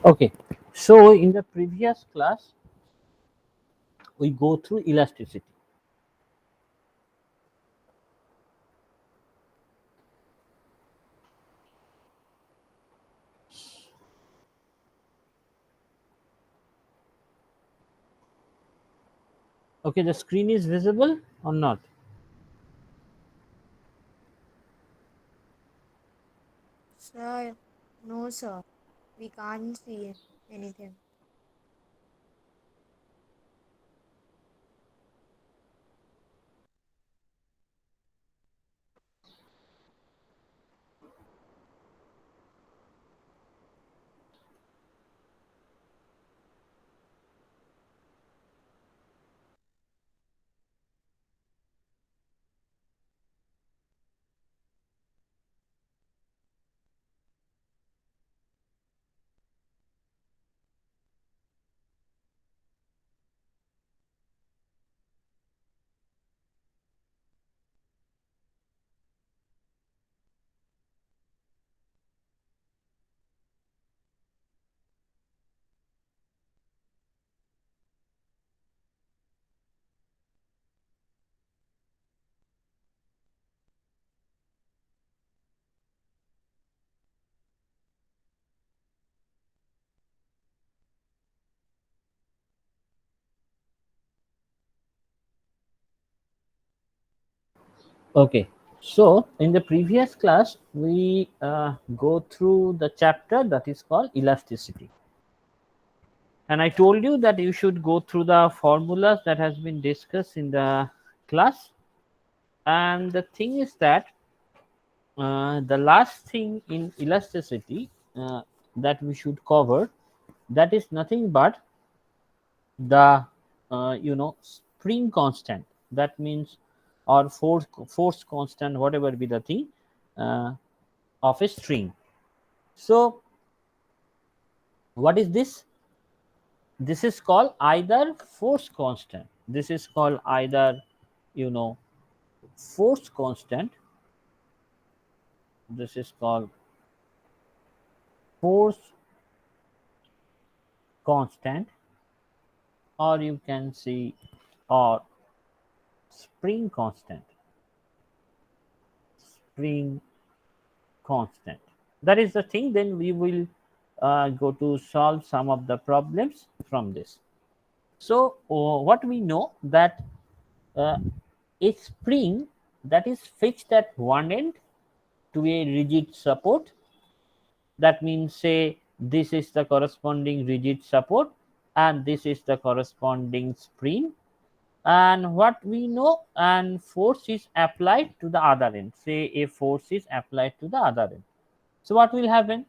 Okay, so in the previous class we go through elasticity. Okay, the screen is visible or not? Sir, no, sir. We can't see anything. Okay, so in the previous class we go through the chapter that is called elasticity, and I told you that you should go through the formulas that has been discussed in the class. And the thing is that the last thing in elasticity that we should cover, that is nothing but the spring constant. That means, or force constant, whatever be the thing, uh, of a string. So what is this? This is called either force constant. This is called either, you know force constant. This is called force constant, or you can see, or spring constant. Spring constant, that is the thing. Then we will go to solve some of the problems from this. So what we know, that uh, a spring that is fixed at one end to a rigid support, that means, say, this is the corresponding rigid support and this is the corresponding spring, and what we know, and force is applied to the other end. Say a force is applied to the other end. So what will happen?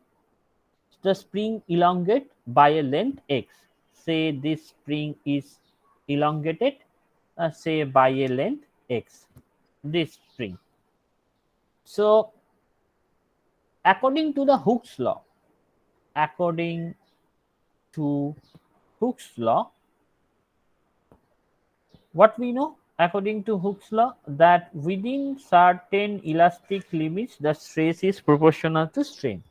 The spring elongate by a length x. Say this spring is elongated, say, by a length x, this spring. So according to the Hooke's law, according to Hooke's law, what we know, according to Hooke's law, that within certain elastic limits, the stress is proportional to strain.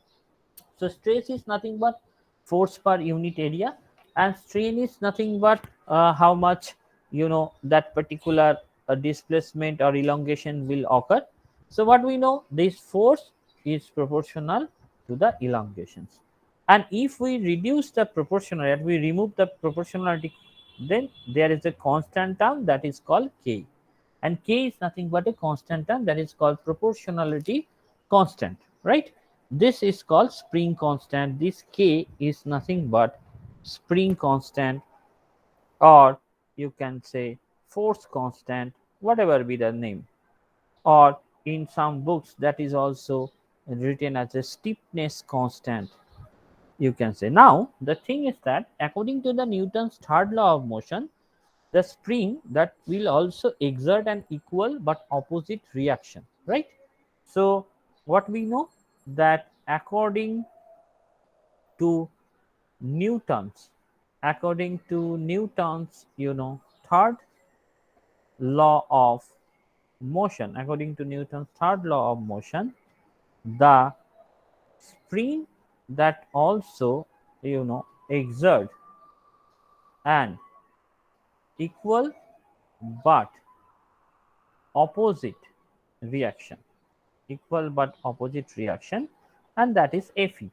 So stress is nothing but force per unit area, and strain is nothing but how much, that particular displacement or elongation will occur. So what we know, this force is proportional to the elongations, and if we reduce the proportionality, we remove the proportionality, then there is a constant term that is called k, and k is nothing but a constant term that is called proportionality constant, right? This is called spring constant. This K is nothing but spring constant, or you can say force constant, whatever be the name. Or in some books, that is also written as a stiffness constant, you can say. Now, the thing is that according to the Newton's third law of motion, the spring that will also exert an equal but opposite reaction, right? So, what we know that to Newton's, according to Newton's, third law of motion, according to Newton's third law of motion, the spring that also, exert an equal but opposite reaction, equal but opposite reaction, and that is Fe.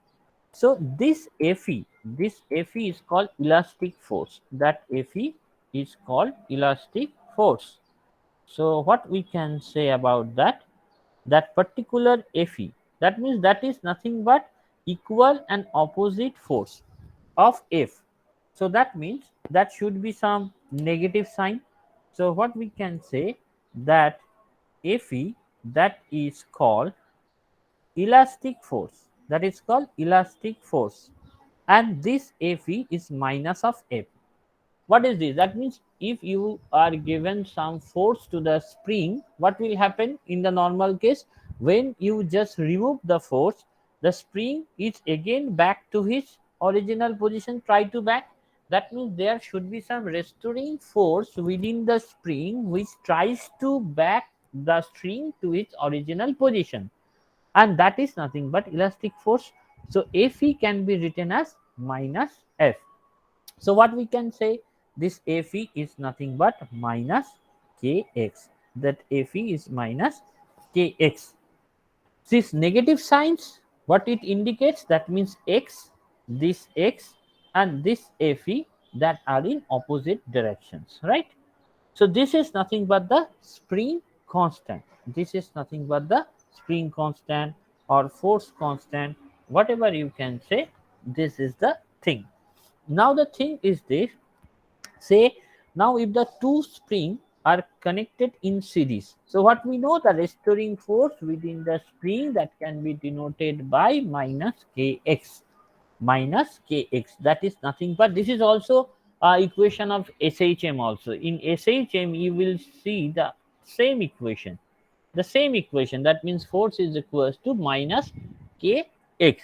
So this Fe is called elastic force. That Fe is called elastic force. So what we can say about that? That particular Fe, that means that is nothing but equal and opposite force of F. So that means that should be some negative sign. So what we can say, that Fe, that is called elastic force, that is called elastic force, and this Fe is minus of F. What is this? That means if you are given some force to the spring, what will happen in the normal case? When you just remove the force, the spring is again back to its original position, try to back. That means there should be some restoring force within the spring which tries to back the string to its original position, and that is nothing but elastic force. So Fe can be written as minus F. So what we can say, this Fe is nothing but minus Kx. That Fe is minus Kx. These negative signs, what it indicates, that means X, and this Fe, that are in opposite directions, right? So this is nothing but the spring constant. This is nothing but the spring constant or force constant, whatever you can say. This is the thing. Now the thing is this, say, now if the two spring are connected in series, so what we know, the restoring force within the spring, that can be denoted by minus Kx, minus Kx. That is nothing but, this is also equation of SHM. Also in SHM you will see same equation the same equation, that means force is equals to minus Kx,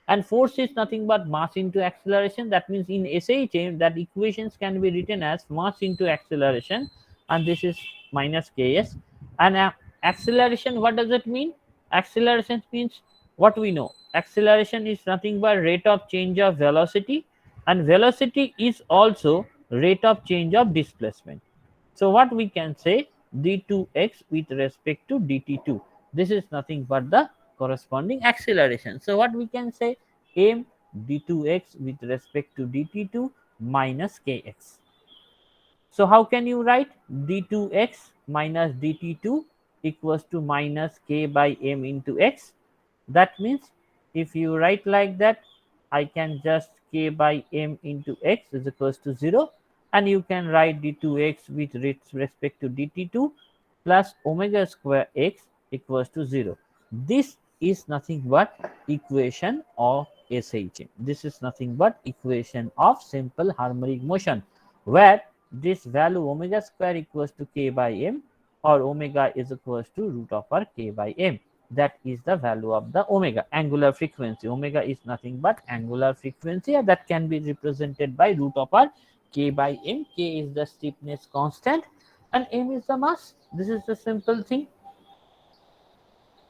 and force is nothing but mass into acceleration. That means in SHM, that equations can be written as mass into acceleration, and this is minus Ks. And acceleration, what does it mean? Acceleration means, what we know, acceleration is nothing but rate of change of velocity, and velocity is also rate of change of displacement. So what we can say, d2x with respect to dt2. This is nothing but the corresponding acceleration. So what we can say, m d2x with respect to dt2 minus kx. So how can you write d2x minus dt2 equals to minus k by m into x? That means if you write like that, I can just k by m into x is equals to 0, and you can write d2x with respect to dt2 plus omega square x equals to 0. This is nothing but equation of SHM. This is nothing but equation of simple harmonic motion, where this value omega square equals to k by m, or omega is equals to root over k by m. That is the value of the omega, angular frequency. Omega is nothing but angular frequency, and that can be represented by root over k by m. K is the stiffness constant and m is the mass. This is the simple thing.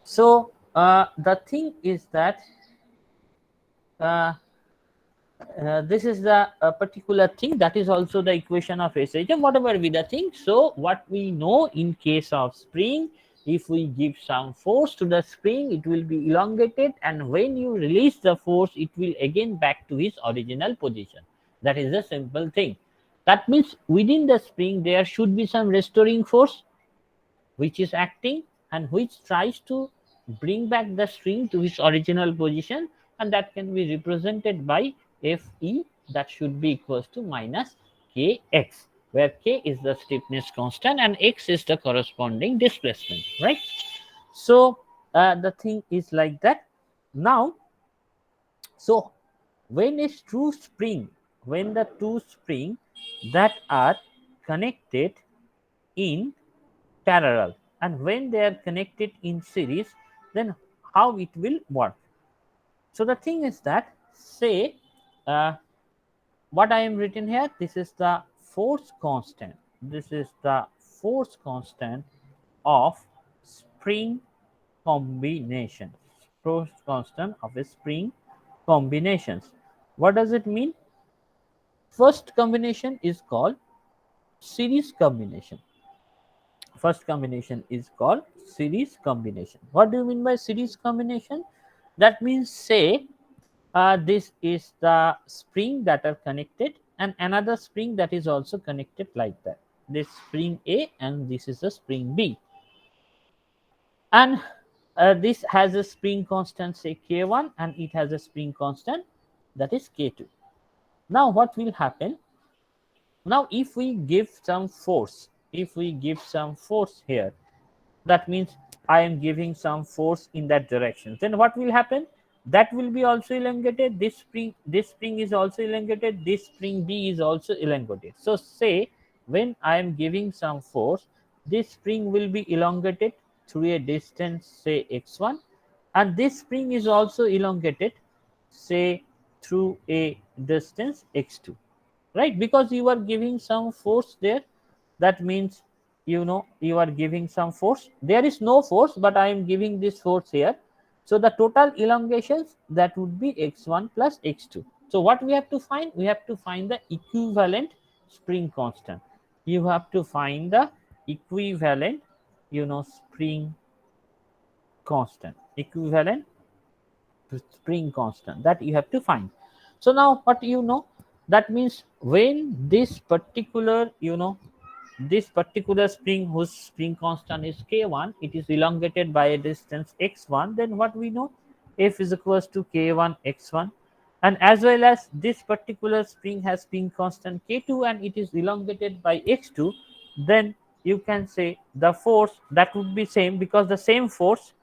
So the thing is that uh, this is the particular thing, that is also the equation of SHM, whatever be the thing. So what we know, in case of spring, if we give some force to the spring, it will be elongated, and when you release the force, it will again back to its original position. That is the simple thing. That means within the spring there should be some restoring force which is acting, and which tries to bring back the string to its original position, and that can be represented by Fe, that should be equals to minus Kx, where K is the stiffness constant and X is the corresponding displacement, right? So the thing is like that. Now, so when a true spring, when the two spring that are connected in parallel, and when they are connected in series, then how it will work? So the thing is that, say, uh, what I am written here, this is the force constant. This is the force constant of spring combinations. Force constant of a spring combinations. What does it mean? First combination is called series combination. First combination is called series combination. What do you mean by series combination? That means, say, this is the spring that are connected and another spring that is also connected like that. This spring A and this is the spring B, and this has a spring constant, say K1, and it has a spring constant, that is K2. Now what will happen? Now if we give some force, if we give some force here, that means I am giving some force in that direction, then what will happen? That will be also elongated. This spring is also elongated, this spring B is also elongated. So say, when I am giving some force, this spring will be elongated through a distance, say x1, and this spring is also elongated, say, through a distance x2, right? Because you are giving some force there. That means, you are giving some force. There is no force, but I am giving this force here. So the total elongations, that would be x1 plus x2. So what we have to find? We have to find the equivalent spring constant. You have to find the equivalent, spring constant, equivalent spring constant, that you have to find. So now what, that means, when this particular, this particular spring whose spring constant is k1, it is elongated by a distance x1, then what we know? F is equals to k1 x1. And as well as this particular spring has spring constant k2 and it is elongated by x2, then you can say the force, that would be same, because the same force,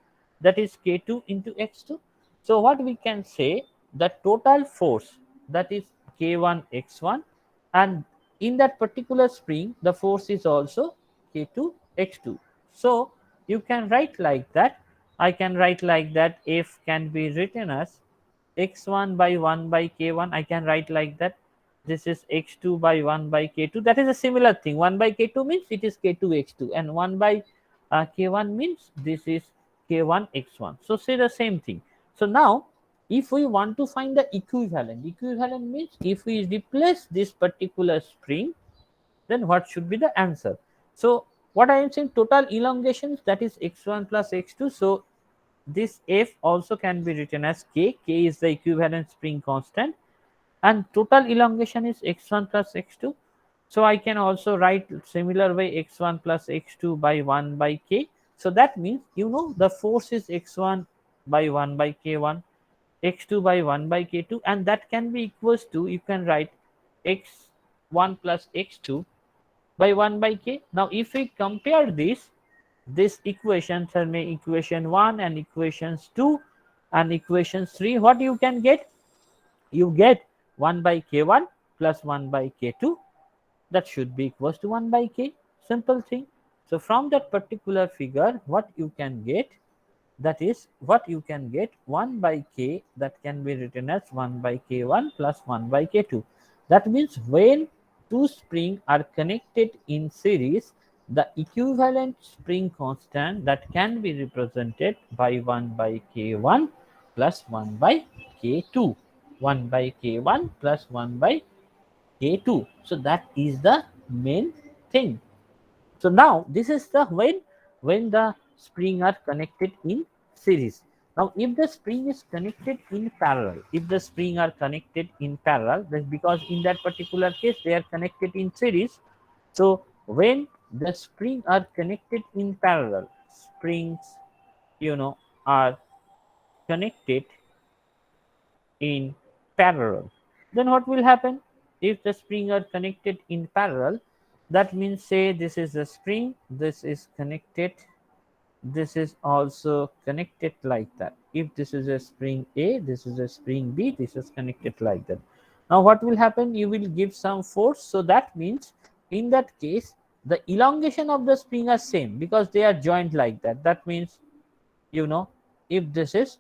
that is k2 into x2. So what we can say, the total force, that is k1 x1, and in that particular spring the force is also k2 x2. So you can write like that. I can write like that. F can be written as x1 by 1 by k1. I can write like that. This is x2 by 1 by k2. That is a similar thing. 1 by k2 means it is k2 x2, and 1 by k1 means this is k1 x1. So say the same thing. So now, if we want to find the equivalent means, if we replace this particular spring, then what should be the answer? So what I am saying, total elongations, that is x1 plus x2. So this f also can be written as k is the equivalent spring constant, and total elongation is x1 plus x2. So I can also write similar way, x1 plus x2 by 1 by k. So that means, the force is x1 by 1 by k1, x2 by 1 by k2, and that can be equals to, you can write x1 plus x2 by 1 by k. Now if we compare this equations are my equation 1 and equations 2 and equations 3, what you can get? You get 1 by k1 plus 1 by k2, that should be equals to 1 by k. Simple thing. So from that particular figure, what you can get, that is, what you can get, 1 by k, that can be written as 1 by k1 plus 1 by k2. That means, when two springs are connected in series, the equivalent spring constant, that can be represented by 1 by k1 plus 1 by k2. 1 by k1 plus 1 by k2. So that is the main thing. So now this is the when the spring are connected in series. Now if the spring is connected in parallel, if the spring are connected in parallel, that's because in that particular case they are connected in series. So when the spring are connected in parallel, springs, you know, are connected in parallel, then what will happen? If the spring are connected in parallel, that means, say this is a spring, this is connected, this is also connected like that. If this is a spring A, this is a spring B, this is connected like that. Now what will happen? You will give some force, so that means in that case the elongation of the spring are same because they are joined like that. That means, you know, if this is,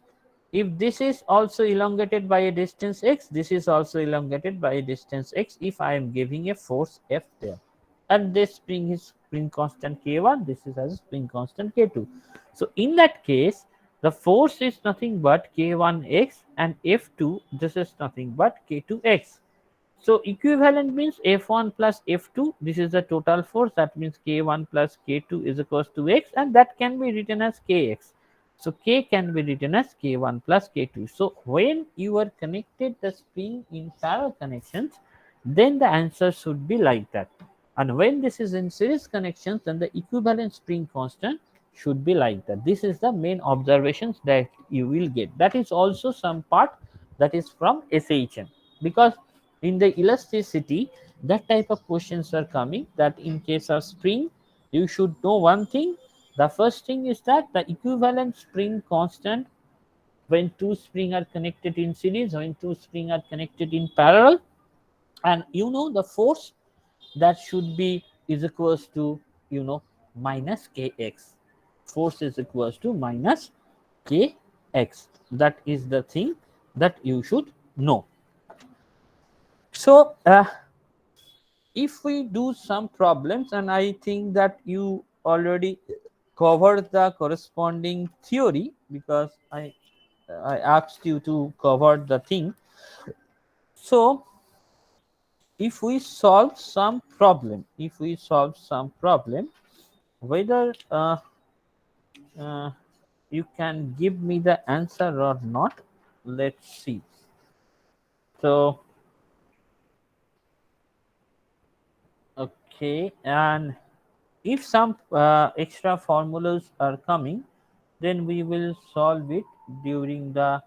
if this is also elongated by a distance x, this is also elongated by a distance x, if I am giving a force F there, and this spring is spring constant k1, this is as spring constant k2. So in that case the force is nothing but k1x, and F2, this is nothing but k2x. So equivalent means F1 plus F2, this is the total force, that means K1 plus K2 is equals to X, and that can be written as Kx. So K can be written as K1 plus K2. So when you are connected the spring in parallel connections, then the answer should be like that. And when this is in series connections, then the equivalent spring constant should be like that. This is the main observations that you will get. That is also some part that is from SHM, because in the elasticity that type of questions are coming, that in case of spring you should know one thing. The first thing is that the equivalent spring constant when two spring are connected in series, when two spring are connected in parallel, and you know the force that should be is equals to, you know, minus kx. Force is equals to minus kx. That is the thing that you should know. So if we do some problems, and I think that you already covered the corresponding theory, because I asked you to cover the thing. So if we solve some problem, if we solve some problem, whether uh, you can give me the answer or not, let's see. So okay, and if some extra formulas are coming, then we will solve it during the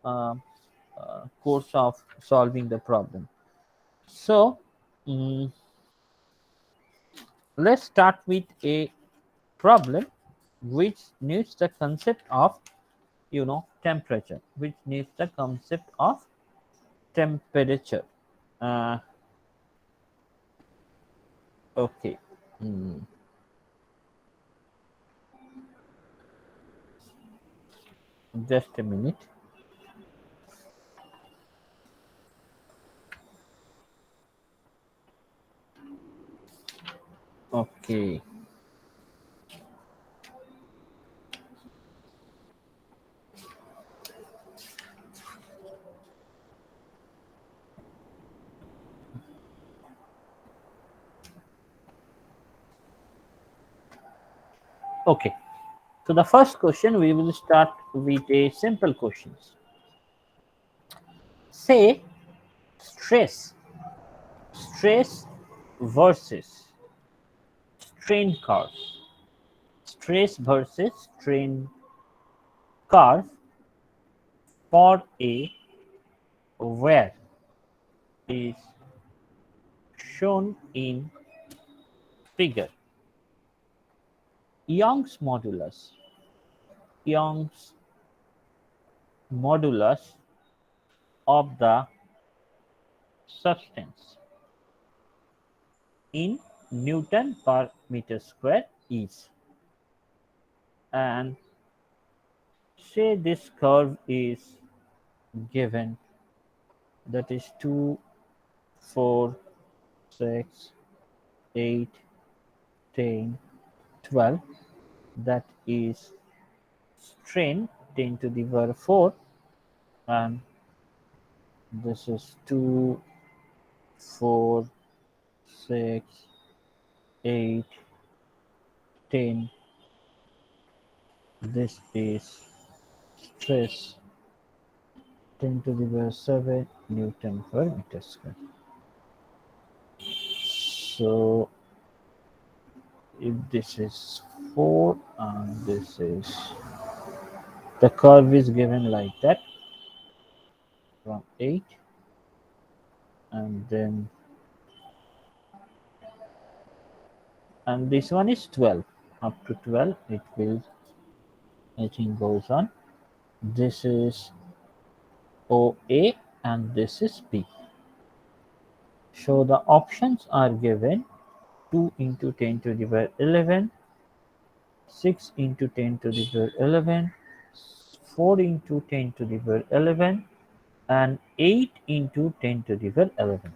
uh, course of solving the problem. So mm, let's start with a problem which needs the concept of, you know, temperature, which needs the concept of temperature. uh, okay. Mm, just a minute. Okay. Okay, so the first question, we will start with a simple questions. Say stress, stress versus strain curve. Stress versus strain curve for a where is shown in figure. Young's modulus. Young's modulus of the substance in Newton per meter square is, and say this curve is given, that is 2, 4, 6, 8, 10, 12. That is strain 10 to the power 4, and this is 2, 4, 6, 8, 10. This is stress 10 to the power 7 Newton per meter square. So if this is 4 and this is The curve is given like that from 8, and then and this one is 12. Up to 12 it will, I think, goes on. This is OA and this is B. So the options are given: 2 into 10 to the power 11, 6 into 10 to the power 11, 4 into 10 to the power 11, and 8 into 10 to the power 11.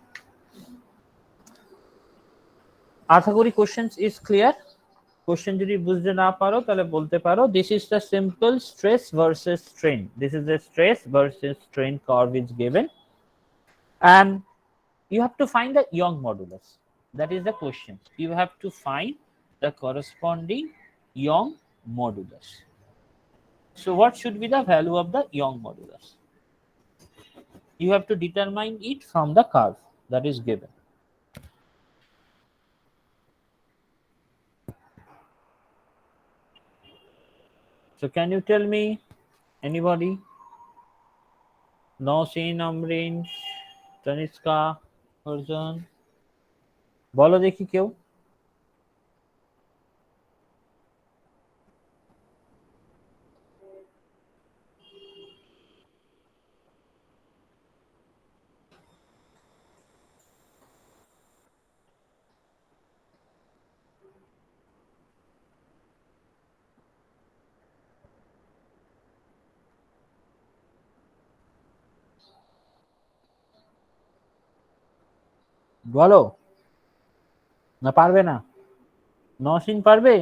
আশা করি questions is clear. Question যদি বুঝতে না পারো তাহলে বলতে পারো, this is the simple stress versus strain, this is the stress versus strain curve is given, and you have to find the Young modulus. That is the question. You have to find the corresponding Young modulus. So what should be the value of the Young modulus? You have to determine it from the curve that is given. So can you tell me, anybody? Nausin, Amrin, Taniska, Arjun, বলো দেখি কেউ। বলো, না পারবে না? নসীন পারবে?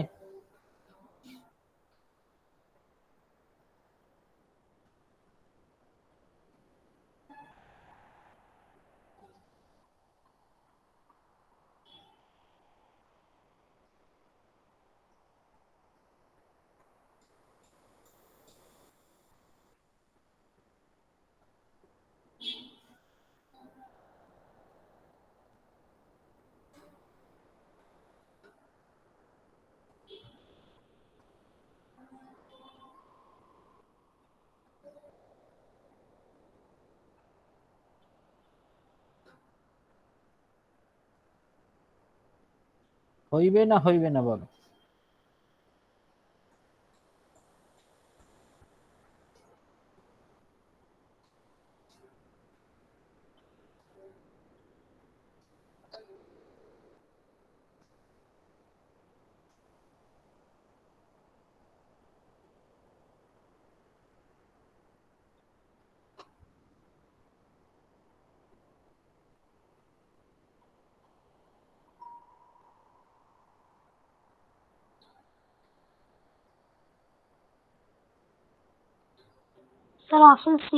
হইবে না হইবে না বলো। Sir, option C.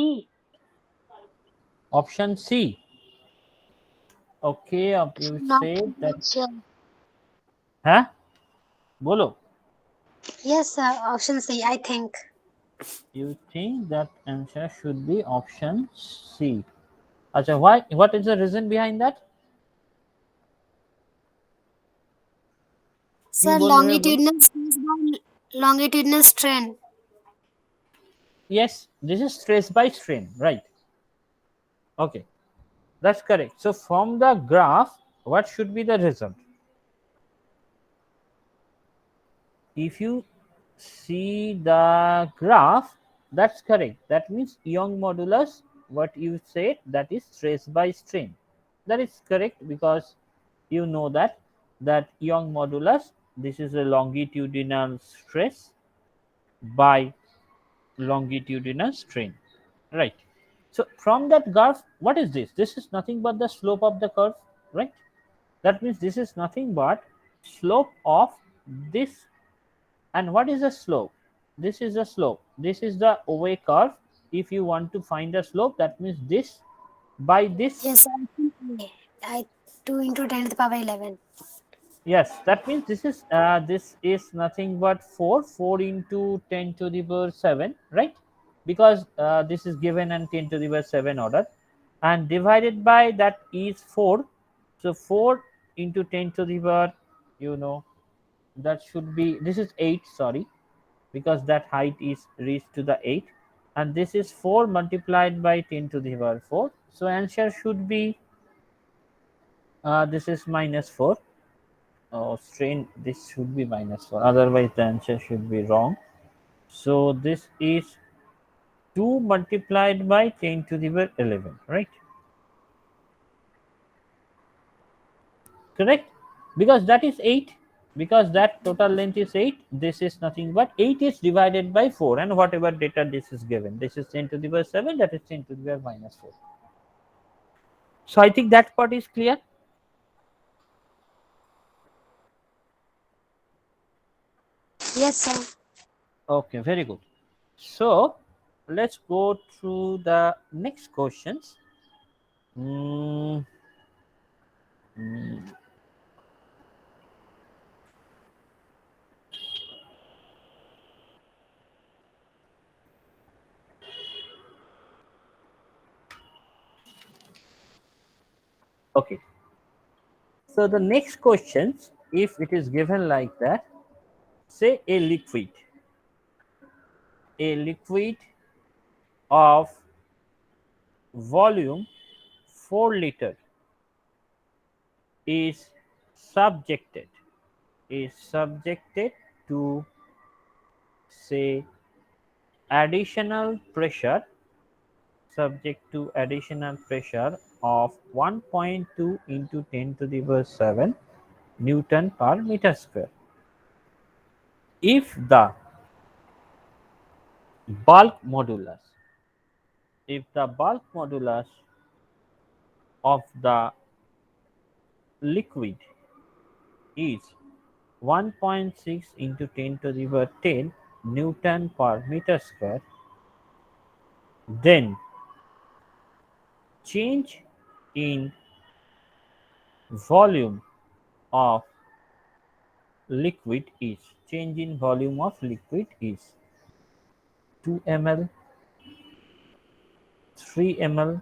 Option C. Okay, you Not say that. sure. হ্যাঁ বলো। Yes, sir, option C, I think. You think that answer should be option C. Acha, why? What is the reason behind that? কি Sir, বলবে বলো? longitudinal strain. Yes, this is stress by strain, right? Okay, that's correct. So from the graph, what should be the result? If you see the graph, that's correct. That means Young modulus, what you said, that is stress by strain. That is correct, because you know that Young modulus, this is a longitudinal stress by longitudinal strain, right? So from that graph, what is this? This is nothing but the slope of the curve, right? That means this is nothing but slope of this. And what is the slope? This is the slope. This is the OA curve. If you want to find the slope, that means this by this. Yes, I 2 into 10 to the power 11. Yes, that means this is nothing but 4 into 10 to the power 7, right? Because this is given and 10 to the power 7 order, and divided by that is 4. So 4 into 10 to the power, you know, that should be, this is 8, sorry. because that height is reached to the 8, and this is 4 multiplied by 10 to the power 4. So answer should be this is minus 4. Oh, strain, this should be minus 4, otherwise the answer should be wrong. So this is 2 multiplied by 10 to the power 11, right? Correct, because that is 8, because that total length is 8. This is nothing but 8 is divided by 4, and whatever data this is given, this is 10 to the power 7, that is 10 to the power minus 4. So I think that part is clear. Yes, sir. Okay, very good. So let's go through the next questions. Mm, mm, okay, so the next questions, if it is given like that, say a liquid of volume 4 liter is subjected subjected to, say, additional pressure, subject to additional pressure of 1.2 into 10 to the power 7 Newton per meter square. If the bulk modulus, if the bulk modulus of the liquid is 1.6 into 10 to the power 10 Newton per meter square, then change in volume of liquid is, change in volume of liquid is 2 ml, 3 ml,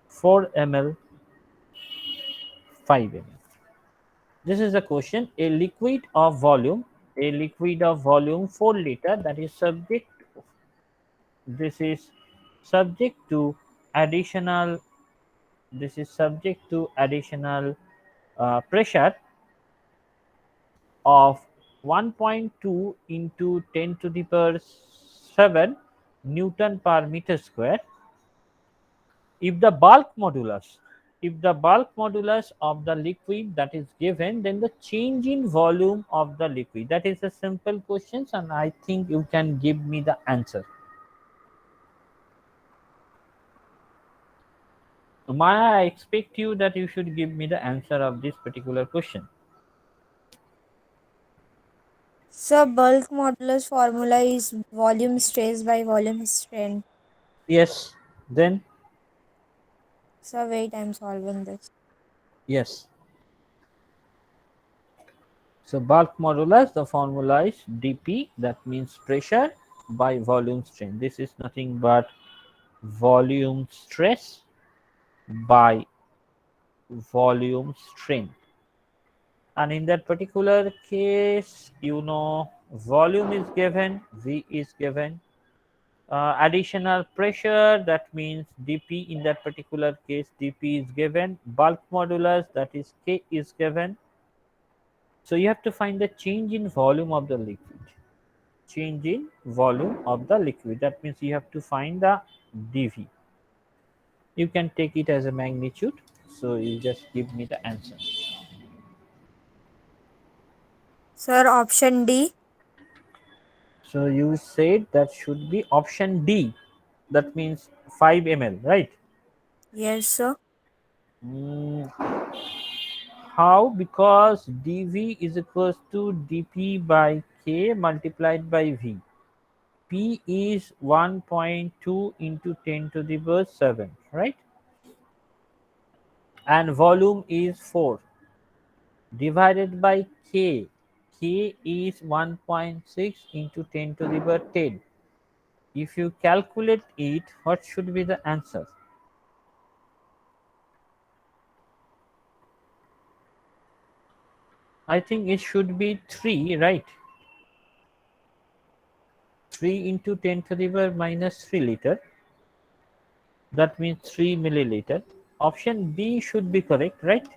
4 ml, 5 ml. This is the question. A liquid of volume 4 liter, that is subject, this is subject to additional, this is subject to additional pressure of 1.2 into 10 to the power 7 Newton per meter square. If the bulk modulus, if the bulk modulus of the liquid that is given, then the change in volume of the liquid. That is a simple question, and I think you can give me the answer. Maya, I expect you that you should give me the answer of this particular question. So bulk modulus formula is volume stress by volume strain. Yes, then So wait, I'm solving this. yes. So bulk modulus, the formula is dP, that means pressure by volume strain. This is nothing but volume stress by volume strain. And in that particular case, volume is given, V is given. Additional pressure, that means dP, in that particular case dP is given. Bulk modulus, that is K, is given. So you have to find the change in volume of the liquid. Change in volume of the liquid, that means you have to find the dV. You can take it as a magnitude, so you just give me the answer. Sir, option D. So you said that should be option D, that means 5 ml, right? Yes, sir. Mm, how? Because dV is equals to dP by K multiplied by V. P is 1.2 into 10 to the power 7, right? And volume is 4 divided by K. K is 1.6 into 10 to the power 10. If you calculate it, what should be the answer? I think it should be 3, right? 3 into 10 to the power minus 3 liter. That means 3 milliliter. Option B should be correct, right?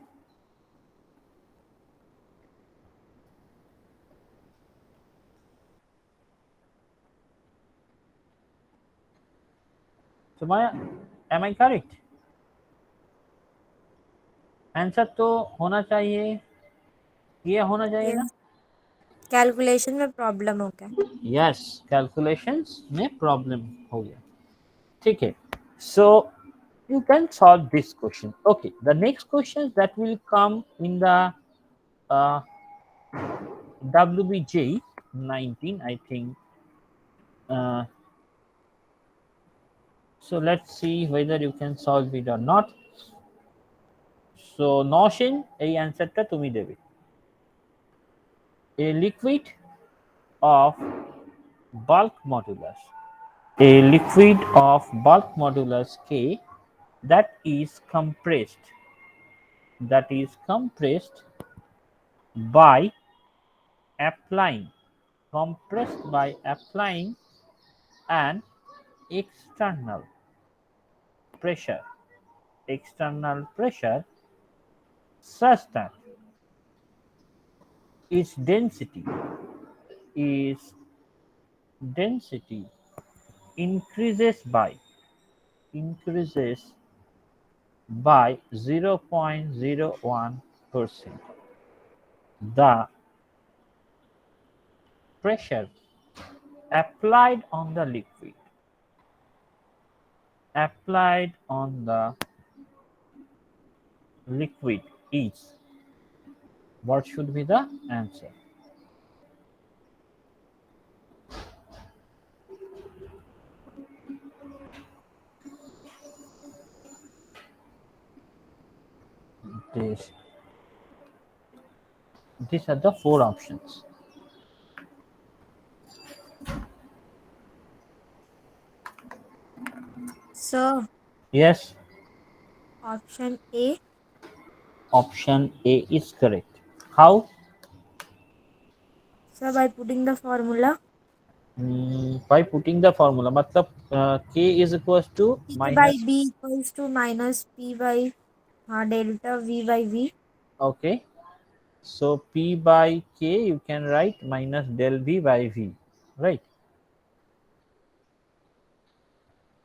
So Maya, am I correct? Answer तो होना चाहिए, ये होना चाहिए ना? Yes. Calculation में problem हो गया. यस, कैलकुलेशंस में प्रॉब्लम हो गया. ठीक है. सो you can solve this question. Okay, the next question that will come in the uh, WBJ 19, I think. Uh, so let's see whether you can solve it or not. So Noshin, এই অ্যান্সারটা তুমি দেবে. A liquid of bulk modulus. A liquid of bulk modulus K that is compressed by applying an external pressure such that its is density increases by 0.01%. The pressure applied on the liquid is, what should be the answer? This, these are the four options. So Yes, option A. option A is correct. How? So by putting the formula By putting the formula, matlab K is equals to P by minus. B equals to minus P by delta V by V. Okay, so P by K you can write minus del V by V, right?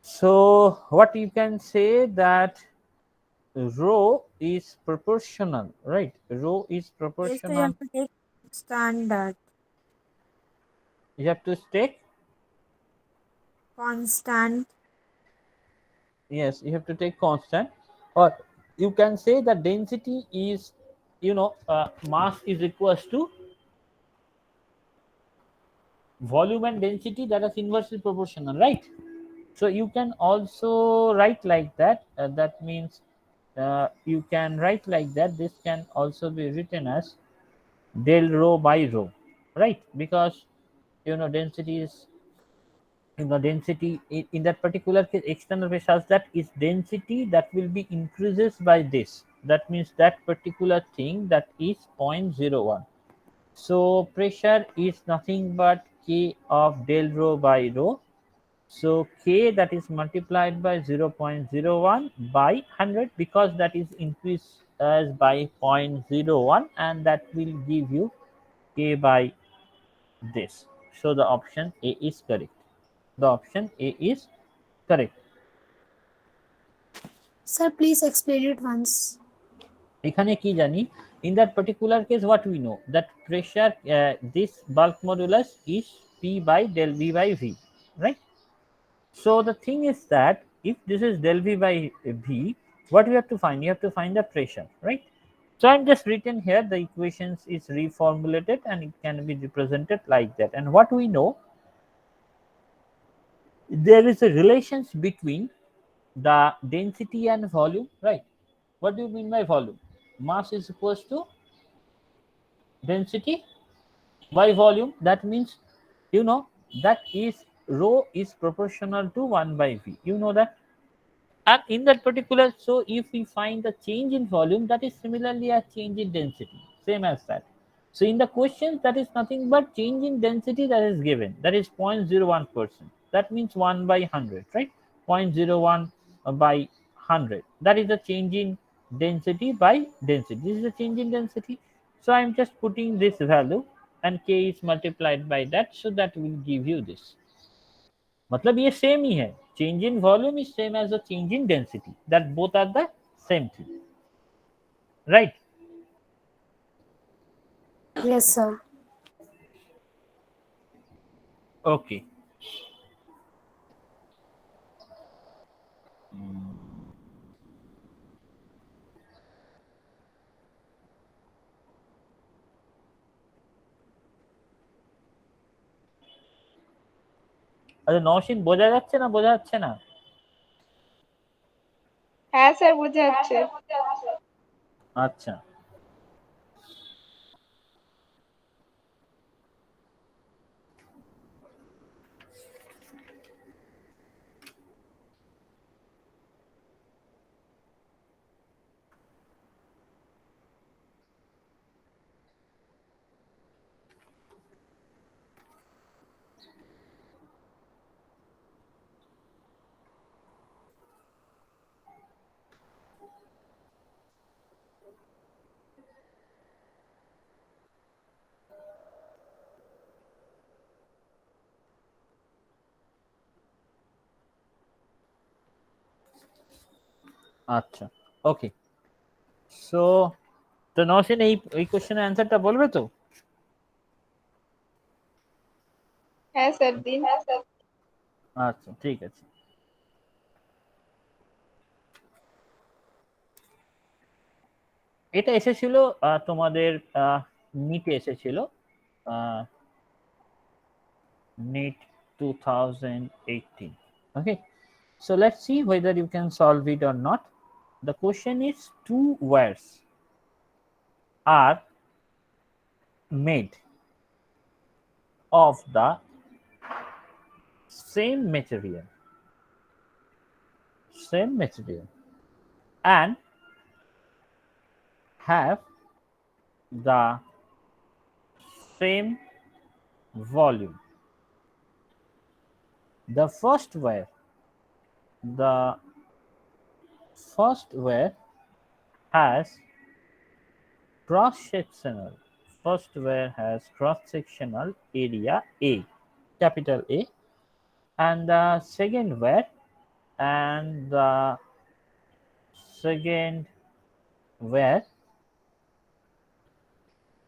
So what you can say that rho is proportional, right? Rho is Yes, so you proportional. have to take standard, You have to take, constant. yes, you have to take constant, or you can say the density is, mass is equals to volume and density, that is inversely proportional, right? So you can also write like that. That means you can write like that. This can also be written as del rho by rho, right? Because density is, density in that particular case, external pressure that is density that will be increases by this. That means that particular thing that is 0.01. So pressure is nothing but K of del rho by rho. So K that is multiplied by 0.01 by 100, because that is increased as by 0.01, and that will give you K by this. So the option A is correct. The option A is correct. Sir, please explain it once. এখানে কি জানি, in that particular case what we know, that pressure, this bulk modulus is P by del V by V, right? So the thing is that if this is del V by V, what you have to find? You have to find the pressure, right? So I'm just written here, the equations is reformulated and it can be represented like that. And what we know, there is a relations between the density and volume, right? What do you mean by volume? Mass is equals to density by volume. That means, you know, that is rho is proportional to 1 by V. You know that? And in that particular, so if we find the change in volume, that is similarly a change in density, same as that. So in the question, that is nothing but change in density that is given. That is 0.01%. That means 1 by 100, right? 0.01 by 100. That is the change in density by density. This is the change in density. So I'm just putting this value and k is multiplied by that. So that will give you this. मतलब ये same ही है. Change in volume is same as the change in density. That both are the same thing. Right? Yes, sir. Okay. আচ্ছা নওশীন বোঝা যাচ্ছে না বোঝা যাচ্ছে না? হ্যাঁ স্যার বুঝে যাচ্ছে। আচ্ছা আচ্ছা ওকে সো তো নওশীন এই কোশ্চেনের অ্যান্সারটা বলবে তো? হ্যাঁ স্যার দিন। আচ্ছা ঠিক আছে এটা এসেছিল তোমাদের নিটে এসেছিল NEET 2018. Okay, so let's see whether you can solve it or not. The question is two wires are made of the same material and have the same volume. The the first wire has cross-sectional cross-sectional area A, capital A, and the second wire and the second wire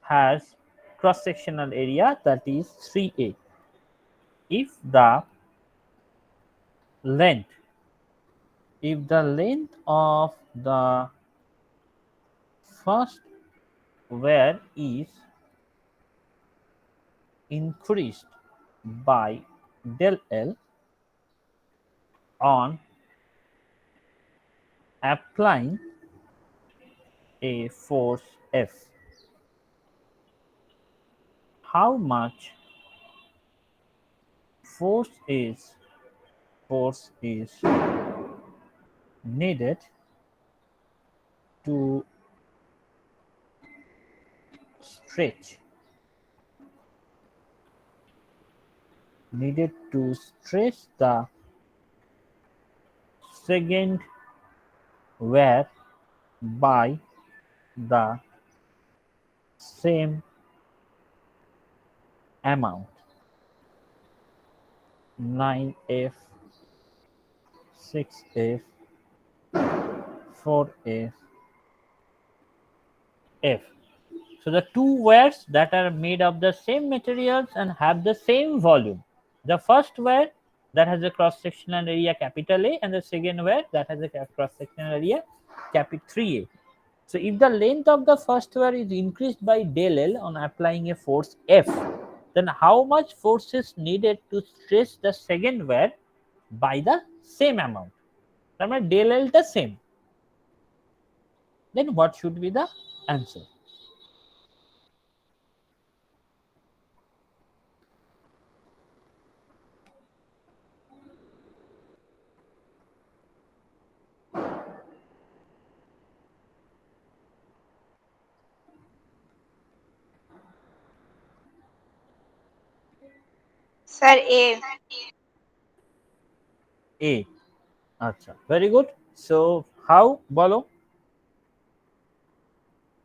has cross-sectional area that is 3A. If the length of the first wire is increased by del L on applying a force F, how much force is needed to stretch the second wire by the same amount, 9F, 6F, 4F, F. So the two wires that are made of the same materials and have the same volume. The first wire that has a cross-sectional area capital A and the second wire that has a cross-sectional area capital 3A. So if the length of the first wire is increased by del L on applying a force F, then how much force is needed to stretch the second wire by the same amount? Del L the same. Then what should be the answer? Sir A. A. আচ্ছা, very good. So how বলো?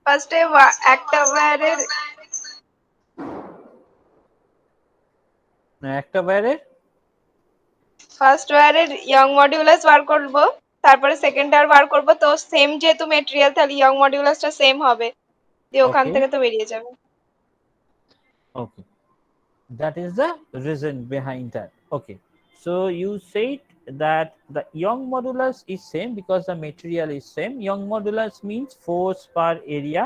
ফার্স্টে একটা ওয়্যারের একটা বাইরের first ওয়্যারের young modulus বার করব, তারপরে second wire বার করব, তো সেম যেহেতু মেটেরিয়াল তাহলে ইয়ং মডিউলাসটা সেম হবে, দিয়ে ওখান ওকে থেকে তো বেরিয়ে যাবে। ওকে, that is the reason behind that. Okay, so you said that the young modulus is same because the material is same. Young modulus means force per area,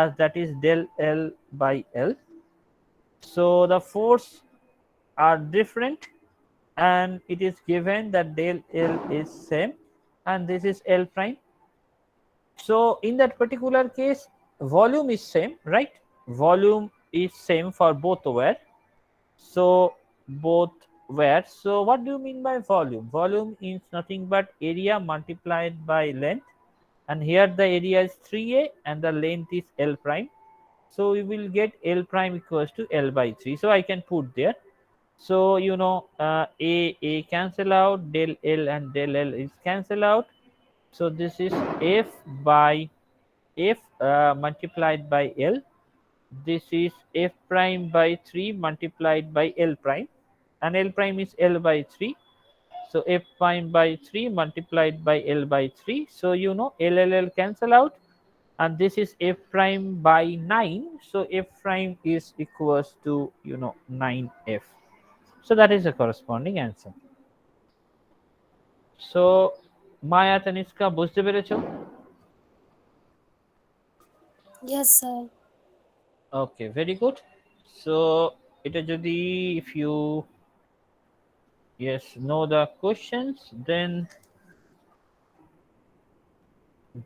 as that is del L by L. So the force are different, and it is given that del L is same and this is L prime. So in that particular case, volume is same, right? Volume is same for both where. So both where. So what do you mean by volume? Volume is nothing but area multiplied by length, and here the area is 3a and the length is L prime. So we will get L prime equals to L by 3. So I can put there. So you know, a cancel out, del L and del L is cancel out. So this is F by F multiplied by L. This is F prime by 3 multiplied by L prime, and L prime is L by 3. So F prime by 3 multiplied by L by 3. So you know, L cancel out, and this is F prime by 9. So F prime is equals to, you know, 9F. So that is the corresponding answer. So Maya, Taniska, বুঝতে পেরেছো? Yes, sir. Okay, very good. So এটা যদি, if you yes know the questions, then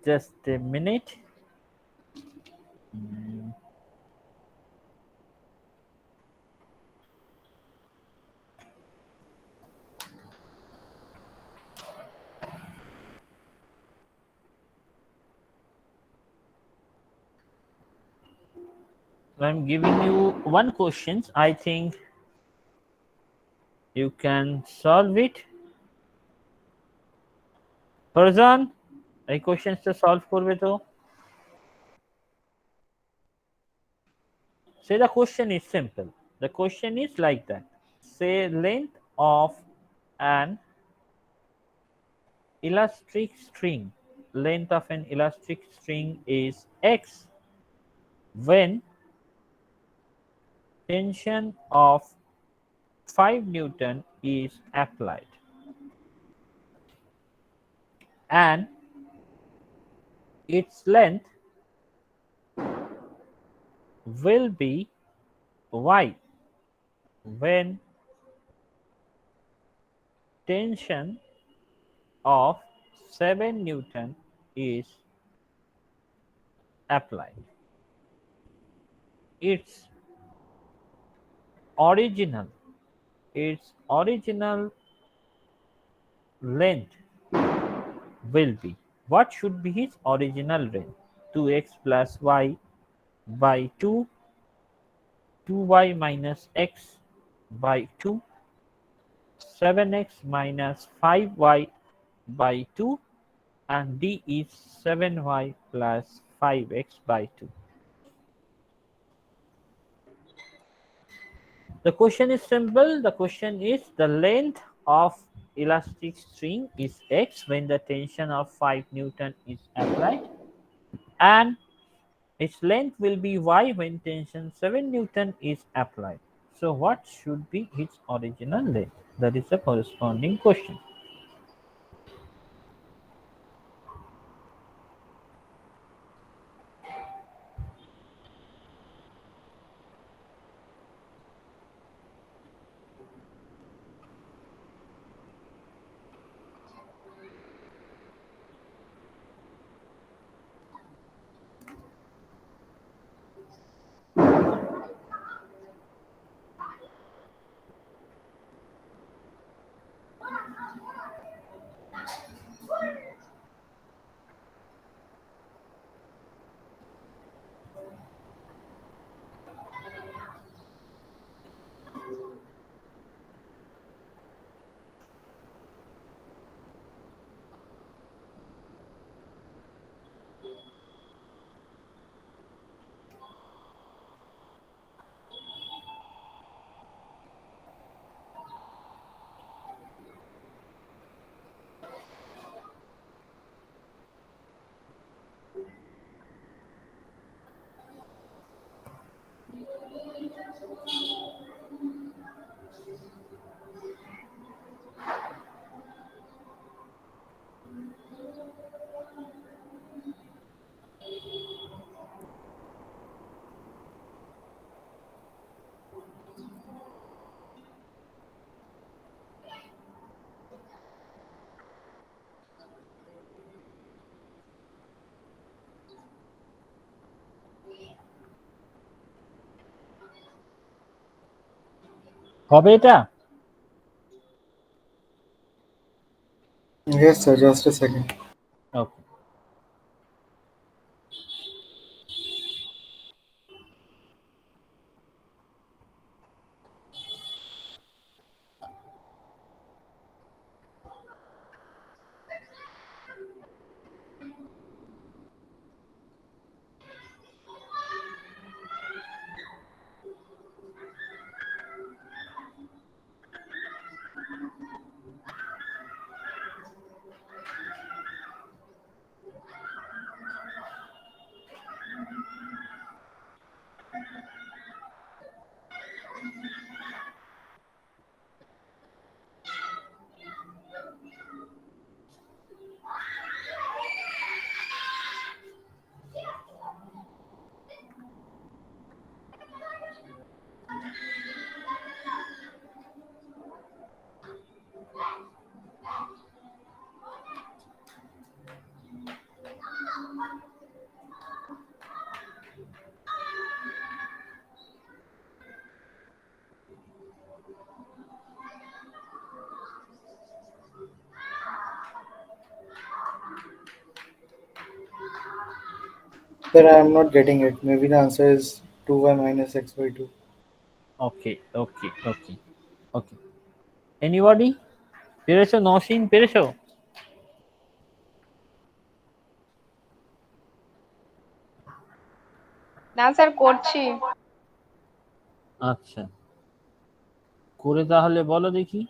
just a minute. Mm, I'm giving you one questions. I think you can solve it. Farzan, এই কোশ্চেনটা solve করবে তো? Say the question is simple. The question is like that. Say length of an elastic string. Length of an elastic string is x when tension of 5 Newton is applied, and its length will be y when tension of 7 Newton is applied. Its original its original length will be, what should be his original length? 2x plus y by 2, 2y minus x by 2, 7x minus 5y by 2, and d is 7y plus 5x by 2. The question is simple. The question is the length of elastic string is x when the tension of 5 Newton is applied, and its length will be y when tension 7 Newton is applied. So what should be its original length? That is the corresponding question. হবে এটা? Yes, sir. Just a second. Okay. Sir, I am not getting it. Maybe the answer is 2y minus x by 2. Okay, okay, okay, okay. Anybody? পেরেছো নওশিন, পেরেছো? না sir করছি। আচ্ছা, করে তাহলে বলো দেখি।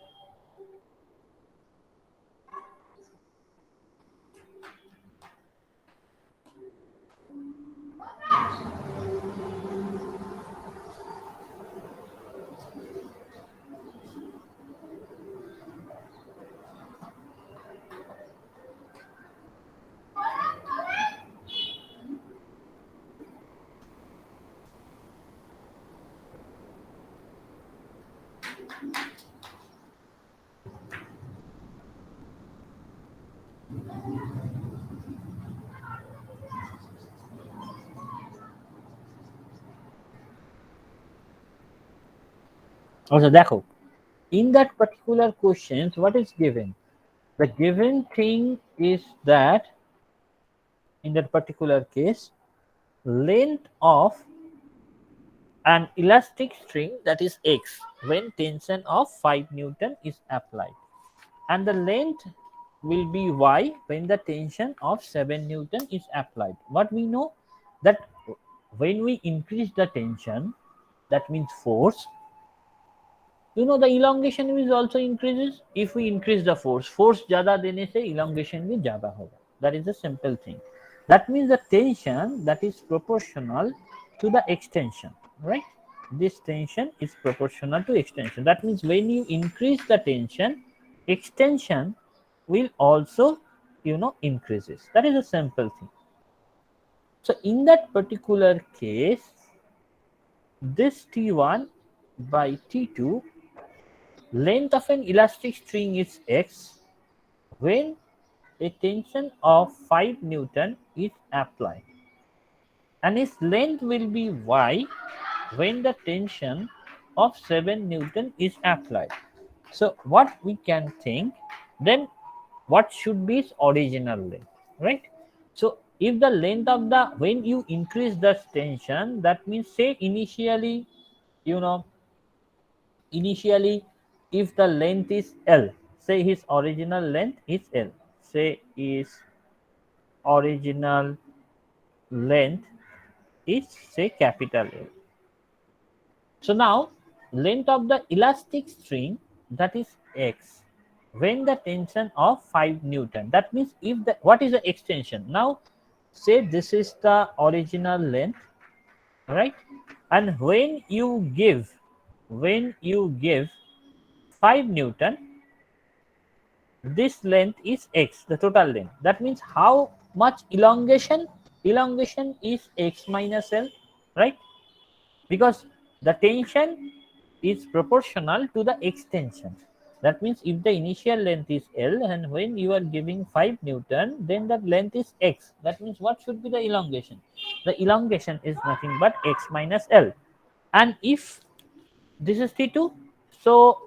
আচ্ছা দেখো, in that particular question what is given? The given thing is that in that particular case, length of an elastic string, that is x, when tension of 5 Newton is applied, and the length will be y when the tension of 7 Newton is applied. What we know, that when we increase the tension, that means force, the elongation is also increases. If we increase the force ज़्यादा देने से elongation भी ज़्यादा होगा. That is a simple thing. That means the tension that is proportional to the extension, right? This tension is proportional to extension. That means when you increase the tension, extension will also, increases. That is a simple thing. So in that particular case, this T1 by T2, length of an elastic string is x when a tension of 5 Newton is applied, and its length will be y when the tension of 7 Newton is applied. So what we can think, then what should be its original length, right? So if the length of the, when you increase the tension, that means say initially, you know initially if the length is L, say his original length is L, say his original length is, say, capital L. So now length of the elastic string, that is x, when the tension of 5 Newton, that means if the, what is the extension? Now say this is the original length, right? And when you give 5 Newton, this length is x, the total length. That means how much elongation? Elongation is x minus L, right? Because the tension is proportional to the extension. That means if the initial length is L and when you are giving 5 Newton, then that length is x. That means what should be the elongation? The elongation is nothing but x minus L. And if this is T2, so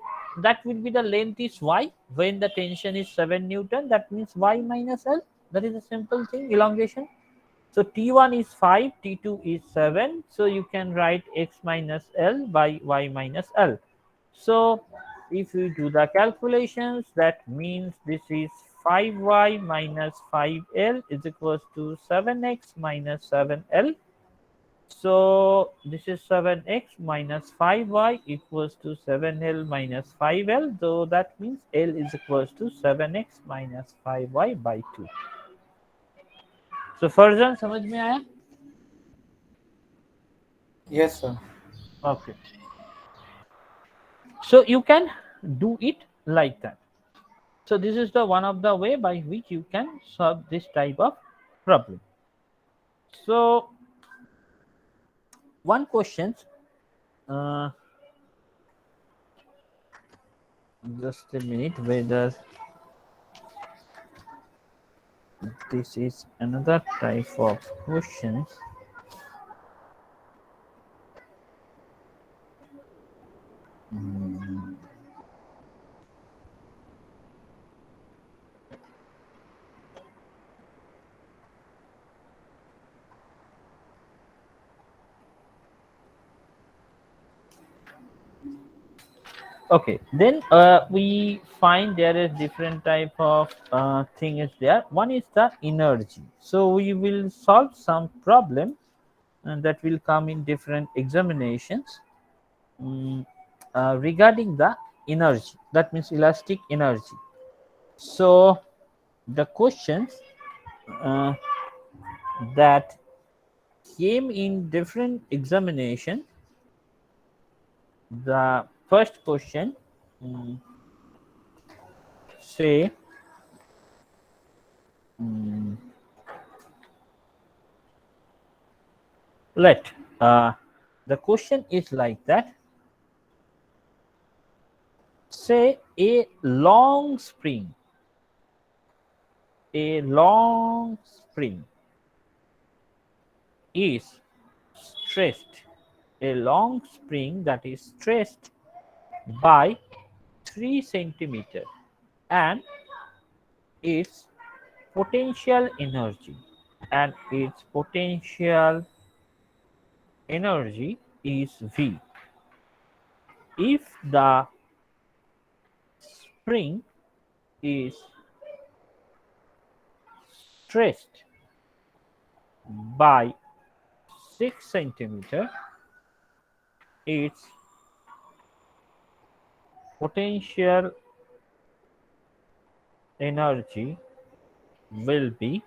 that will be the length is y. When the tension is 7 Newton, that means y minus L. That is a simple thing, elongation. So T1 is 5, T2 is 7. So you can write x minus L by y minus L. So if we do the calculations, that means this is 5y minus 5L is equals to 7x minus 7L. So this is 7x minus 5y equals to 7L minus 5L. So that means L is equals to 7x minus 5y by 2. So फर्जन समझ में आया? Yes, sir. Okay. So you can do it like that. So this is the one of the way by which you can solve this type of problem. So one question, uh, just a minute, whether this is another type of questions. Okay, then we find there is different type of thing is there. One is the energy. So we will solve some problem and that will come in different examinations. mm, Regarding the energy, that means elastic energy. So the questions uh, that came in different examination, the first question, mm, say, mm, let the question is like that. Say a long spring is stressed, a long spring that is stressed by 3 centimeter, and its potential energy and its potential energy is V. If the spring is stressed by 6 centimeter, its potential energy will be,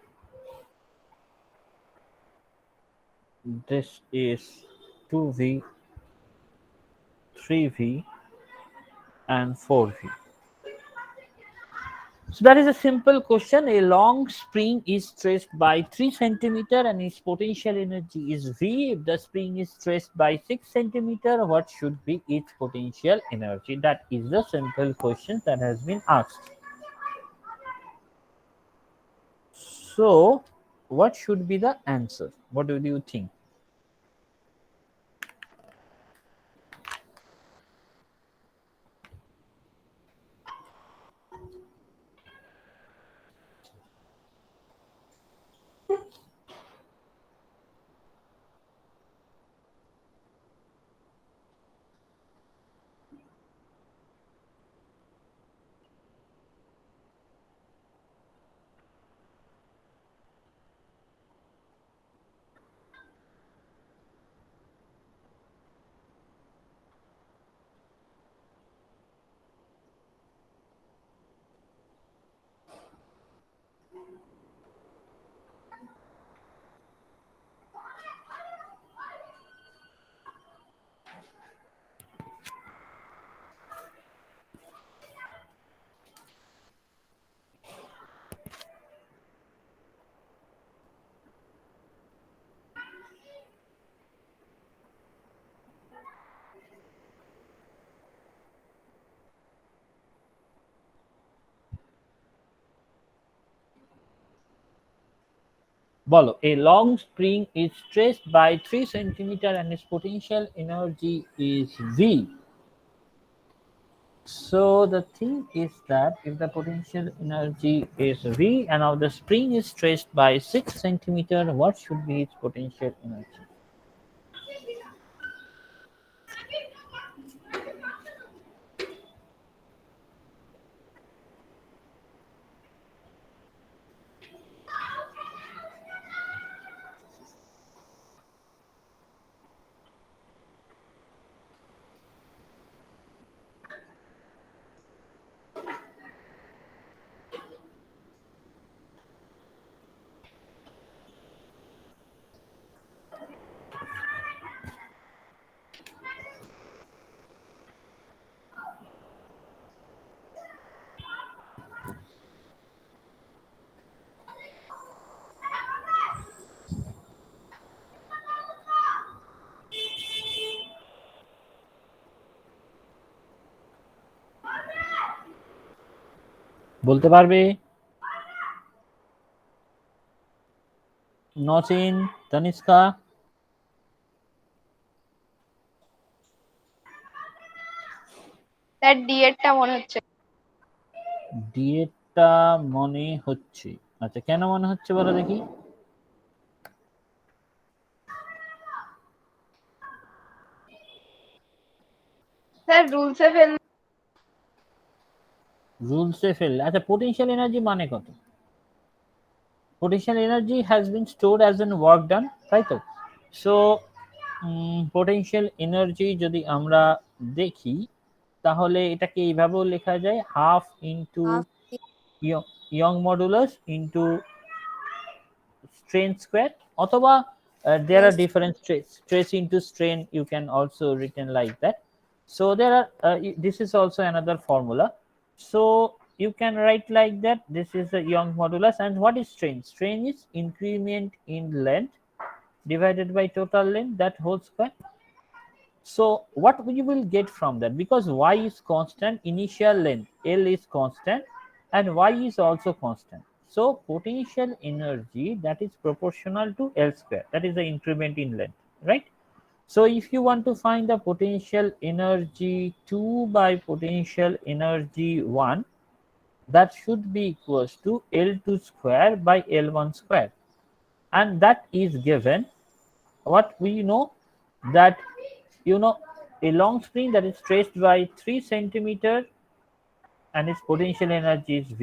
this is 2V, 3V, and 4V. So that is a simple question. A long spring is stressed by 3 centimeter and its potential energy is V. If the spring is stressed by 6 centimeter, what should be its potential energy? That is the simple question that has been asked. So what should be the answer? What do you think? বলো, a long spring is stretched by 3 centimeter and its potential energy is V. So the thing is that if the potential energy is V and now the spring is stretched by 6 centimeter, what should be its potential energy? বলতে পারবে? Nasin, তনিষ্কা? Sir D এরটা মনে হচ্ছে। D এরটা মনে হচ্ছে। আচ্ছা, কেন মনে হচ্ছে বলো দেখি। স্যার রুলসে ফেল। রুলসে ফেল। আচ্ছা, পোটেনশিয়াল এনার্জি মানে কত? potential energy has been stored as in work done, তাই তো? সো পোটেনশিয়াল এনার্জি যদি আমরা দেখি তাহলে এটাকে এইভাবেও লেখা যায়, half into half young modulus into strain square, অথবা there are yes different stress into strain, you can also written like that. So there are this is also another formula. So you can write like that, this is the Young modulus. And what is strain? Strain is increment in length divided by total length, that whole square. So what we will get from that, because y is constant, initial length L is constant and y is also constant. So potential energy that is proportional to L square, that is the increment in length, right? So if you want to find the potential energy 2 by potential energy 1, that should be equals to L2 square by L1 square. And that is given, what we know, that a long spring that is stretched by 3 centimeter and its potential energy is V.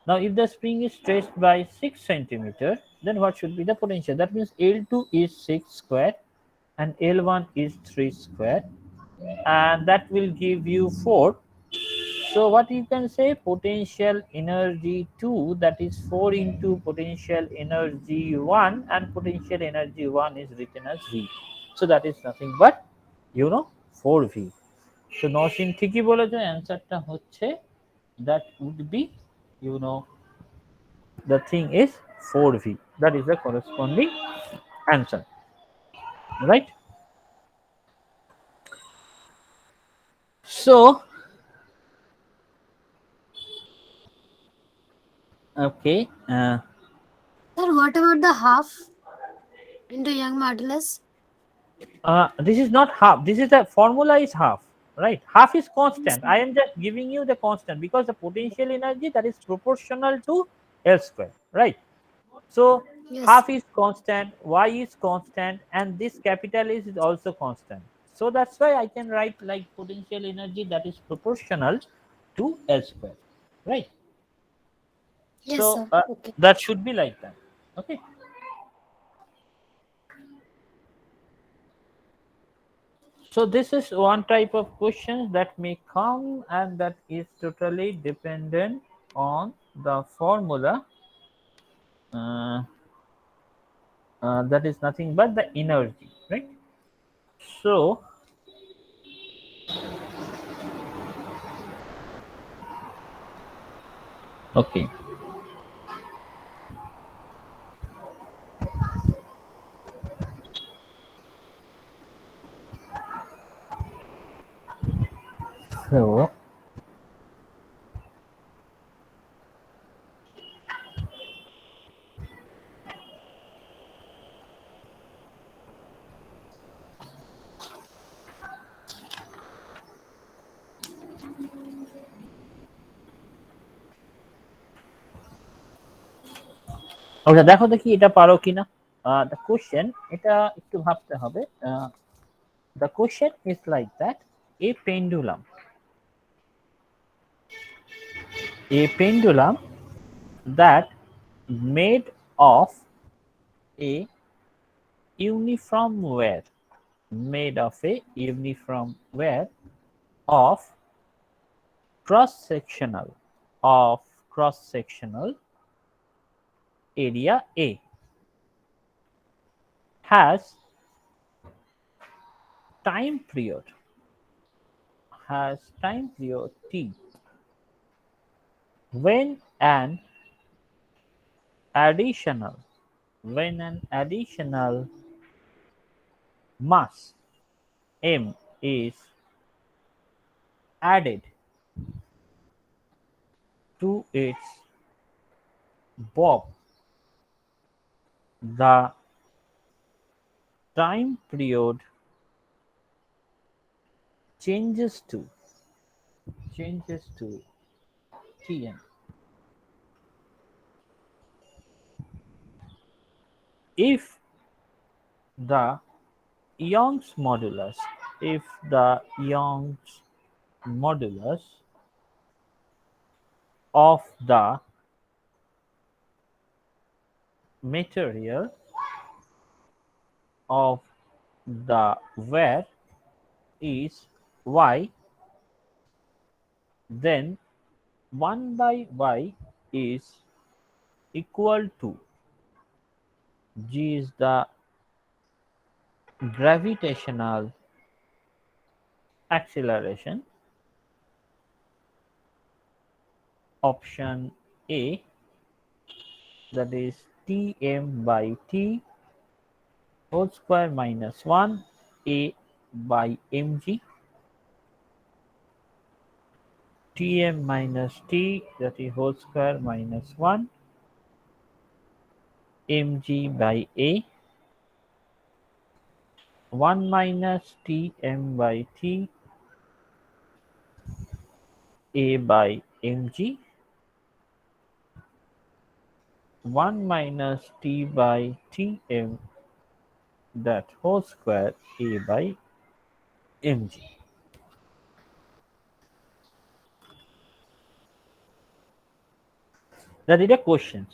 Now if the spring is stretched by 6 centimeter, then what should be the potential? That means L2 is 6 square and L1 is 3 square, and that will give you 4. So what you can say, potential energy 2, that is 4 into potential energy 1, and potential energy 1 is written as V. So that is nothing but 4V. So Nasin ঠিকই বলেছো, অ্যান্সারটা হচ্ছে that would be the thing is 4V. That is the corresponding answer, right? So okay, Sir, what about the half into young modulus? this is not half, this is the formula is half, right? Half is constant, I am just giving you the constant because the potential energy that is proportional to L square, right? So Yes. half is constant, y is constant, and this capital is also constant. So that's why I can write like potential energy that is proportional to L square, right? Yes, So sir. Okay. that should be like that. Okay. So this is one type of questions that may come, and that is totally dependent on the formula. That is nothing but the energy, right? So okay. So ওকে, দেখো দেখি এটা পারো কিনা। The question, এটা একটু ভাবতে হবে। The question is like that, a pendulum, a pendulum that made of a uniform wear, made of a uniform wear of cross-sectional, of cross-sectional area A, has time period, has time period t, when an additional, when an additional mass m is added to its bob, the time period changes to, changes to Tn. If the Young's modulus, if the Young's modulus of the material of the ware is y, then 1 by y is equal to g is the gravitational acceleration. Option A, that is Tm by T whole square minus 1 A by mg, Tm minus T, that is whole square minus 1 mg by A, 1 minus Tm by T A by mg, 1 minus T by Tm, that whole square A by mg. That is the questions.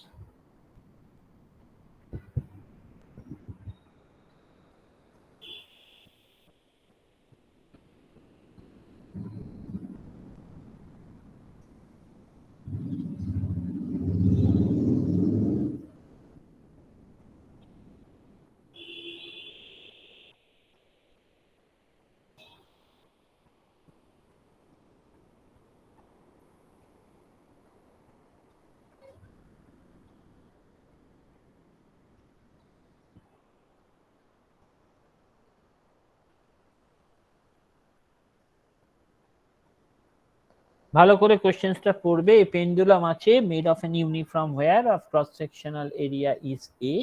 ভালো করে কোশ্চেনসটা পড়বে। এই pendulum আছে made of an uniform wear of cross sectional area is a,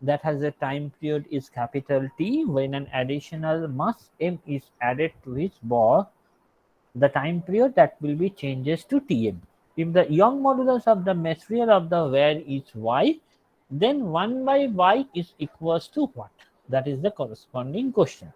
that has a time period is capital T, when an additional mass m is added to its ball, the time period that will be changes to Tm. If the Young modulus of the material of the wear is y, then 1 by y is equals to what? That is the corresponding question.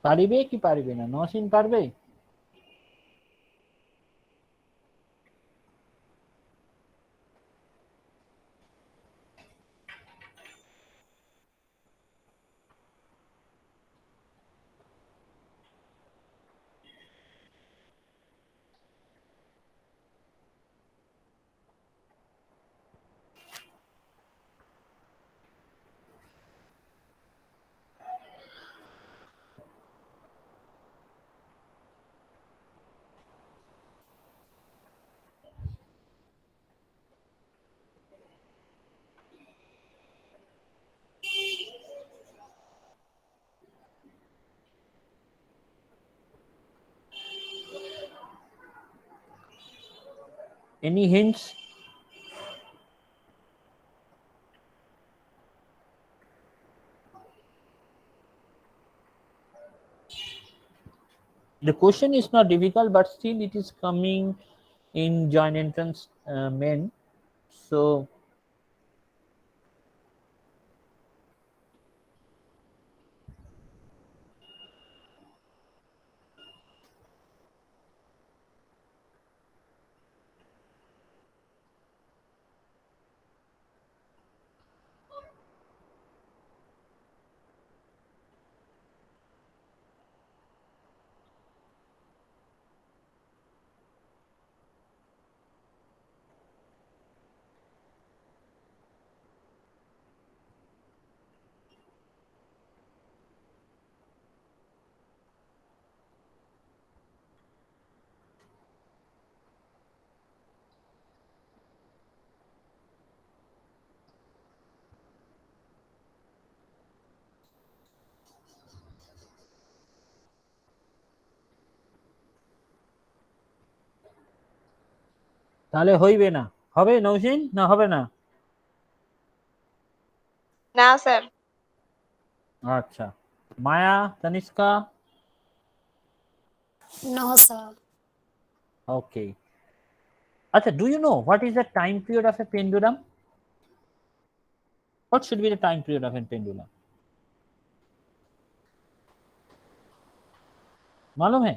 পারিবে কি পারিবে না? নসীন পারবে? Any hints? The question is not difficult, but still it is coming in joint entrance main. So তাহলে হইবে না, হবে নৌসিন না হবে না? না স্যার। আচ্ছা, মায়া, Tanishka? No, sir. Okay. Acha, do you know what is the time period of a pendulum? What should be the time period of a pendulum? मालूम है?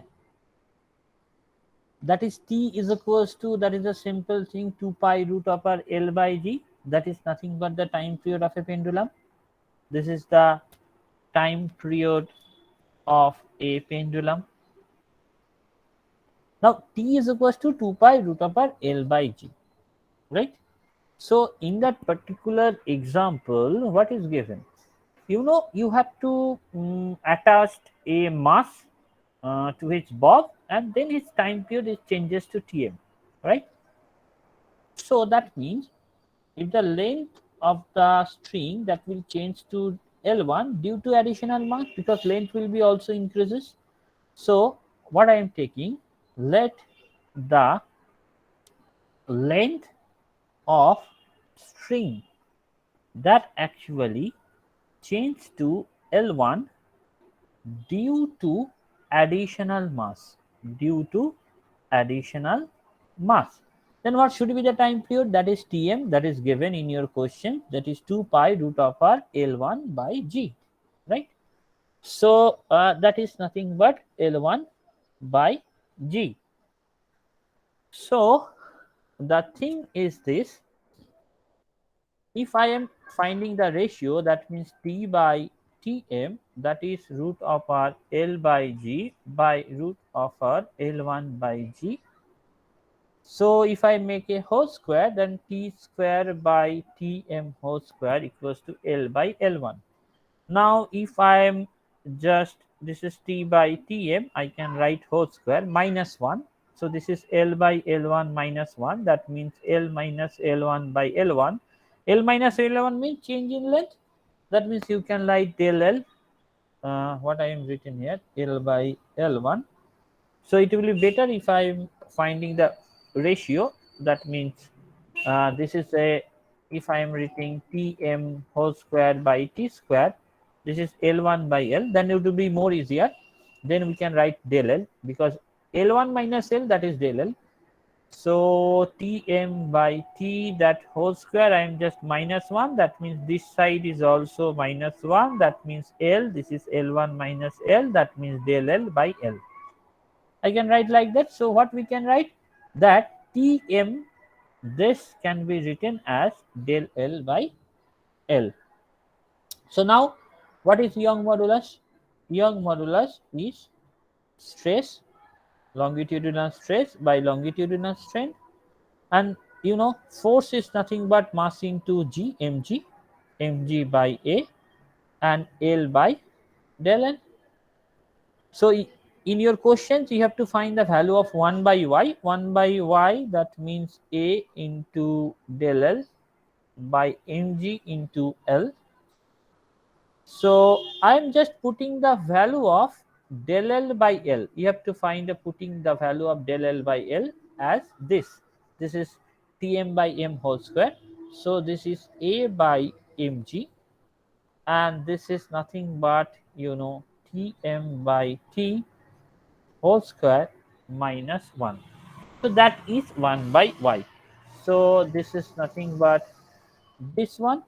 That is t is equals to, that is a simple thing, 2 pi root over L by G. That is nothing but the time period of a pendulum. This is the time period of a pendulum. Now t is equals to 2 pi root over L by G, right? So in that particular example, what is given? You know, you have to attach a mass to its bulk, and then its time period is changes to Tm, right? So that means if the length of the string, that will change to L1 due to additional mass, because length will be also increases. So what I am taking, let the length of string that actually change to L1 due to additional mass, due to additional mass, then what should be the time period? That is Tm, that is given in your question, that is 2 pi root over L1 by G, right? So that is nothing but L1 by G. So the thing is this, if I am finding the ratio, that means T by Tm, that is root over L by G by root over L1 by G. So if I make a whole square, then T square by Tm whole square equals to L by L1. Now if I am just, this is T by Tm, I can write whole square minus 1. So this is L by L1 minus 1, that means L minus L1 by L1. L minus L1 means change in length. That means you can write del L, what I am written here, L by L1. So it will be better if I am finding the ratio. That means this is a, if I am writing Tm whole square by T square, this is L1 by L, then it will be more easier. Then we can write del L, because L1 minus L, that is del L. So Tm by T, that whole square, I am just minus 1, that means this side is also minus 1, that means L, this is L1 minus L, that means del L by L. I can write like that. So what we can write, that Tm, this can be written as del L by L. So now what is Young modulus? Young modulus is stress, longitudinal stress by longitudinal strain, and you know, force is nothing but mass into G, mg, mg by A, and L by del L. So in your questions, you have to find the value of 1 by y. 1 by y, that means A into del L by mg into L. So I'm just putting the value of del L by L. You have to find putting the value of del L by L as this. This is Tm by m whole square. So this is A by mg, and this is nothing but, you know, Tm by T whole square minus 1. So that is 1 by y. So this is nothing but this one,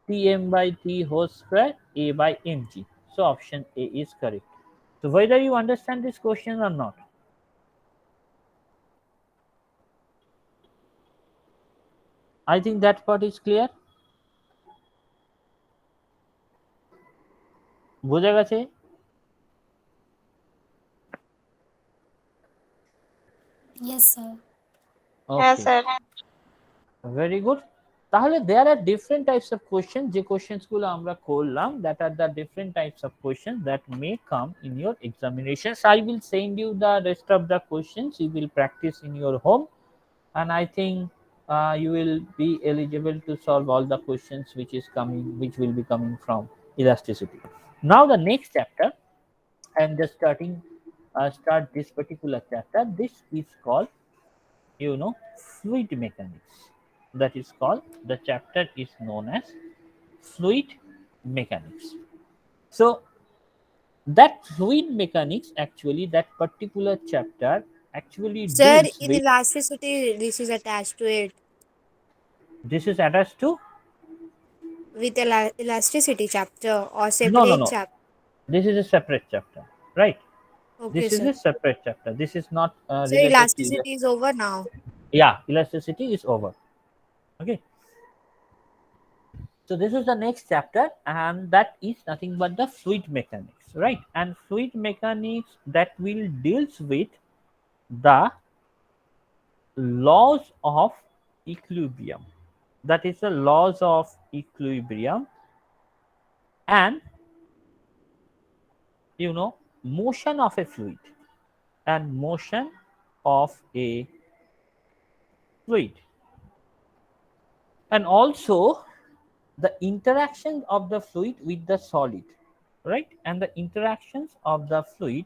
Tm by t whole square a by mg. So option A is correct. So whether you understand this question or not, I think that part is clear. বোঝা গেছে? Yes, sir. হ্যাঁ Okay, sir. very good. তাহলে there are different types of questions, যে questions গুলো আমরা করলাম, that are the different types of questions that may come in your examinations. I will send you the rest of the questions, you will practice in your home, and I think you will be eligible to solve all the questions which will be coming from elasticity. Now the next chapter, I am just start this particular chapter. This is called, fluid mechanics. That is called, the chapter is known as fluid mechanics. So that fluid mechanics, actually that particular chapter actually Sir, deals in with, elasticity, this is attached to it this is attached to, with elasticity chapter or no, no, separate no, chapter. this is a separate chapter, right? Okay, This is sir. a separate chapter, this is not So related to elasticity is over now. yeah, elasticity is over. Okay, so this is the next chapter, and that is nothing but the fluid mechanics, right? And fluid mechanics that will deals with the laws of equilibrium. That is the laws of equilibrium, and motion of a fluid, and motion of a fluid, and also the interaction of the fluid with the solid, right? And the interactions of the fluid,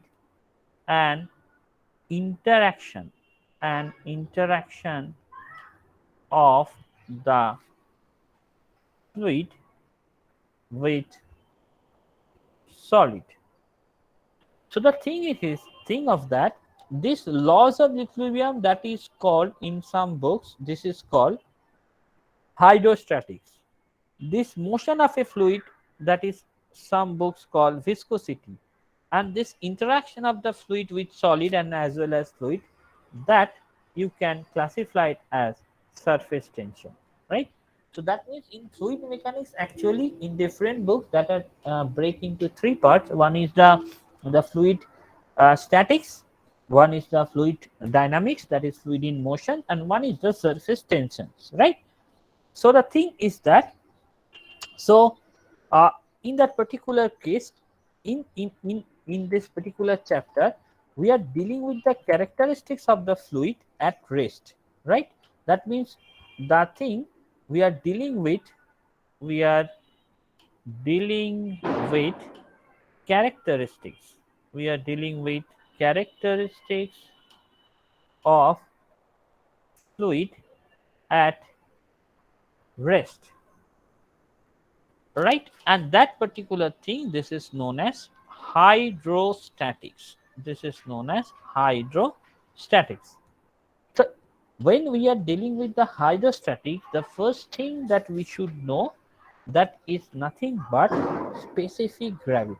and interaction interaction of the fluid with solid. So the thing of that, this laws of equilibrium, that is called in some books, this is called hydrostatics. This motion of a fluid, that is some books call viscosity, and this interaction of the fluid with solid and as well as fluid, that you can classify it as surface tension, right? So that means in fluid mechanics, actually in different books that are break into three parts. One is the fluid statics, one is the fluid dynamics, that is fluid in motion, and one is the surface tensions, right? So the thing is that, so uh, in that particular case, in this particular chapter, we are dealing with the characteristics of the fluid at rest, right? That means the thing we are dealing with, we are dealing with characteristics, we are dealing with characteristics of fluid at rest, right? And that particular thing, this is known as hydrostatics. This is known as hydrostatics. So when we are dealing with the hydrostatics, the first thing that we should know, that is nothing but specific gravity.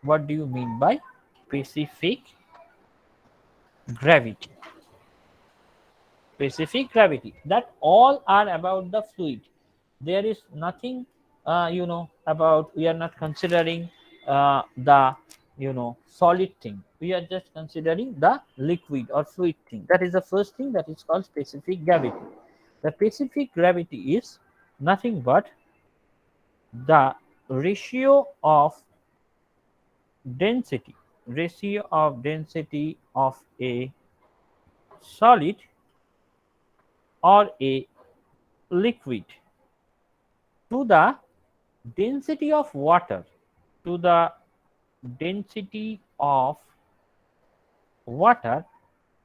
What do you mean by specific gravity? Specific gravity, that all are about the fluid. There is nothing about, we are not considering the solid thing, we are just considering the liquid or fluid thing. That is the first thing, that is called specific gravity. The specific gravity is nothing but the ratio of density, of a solid or a liquid to the density of water, to the density of water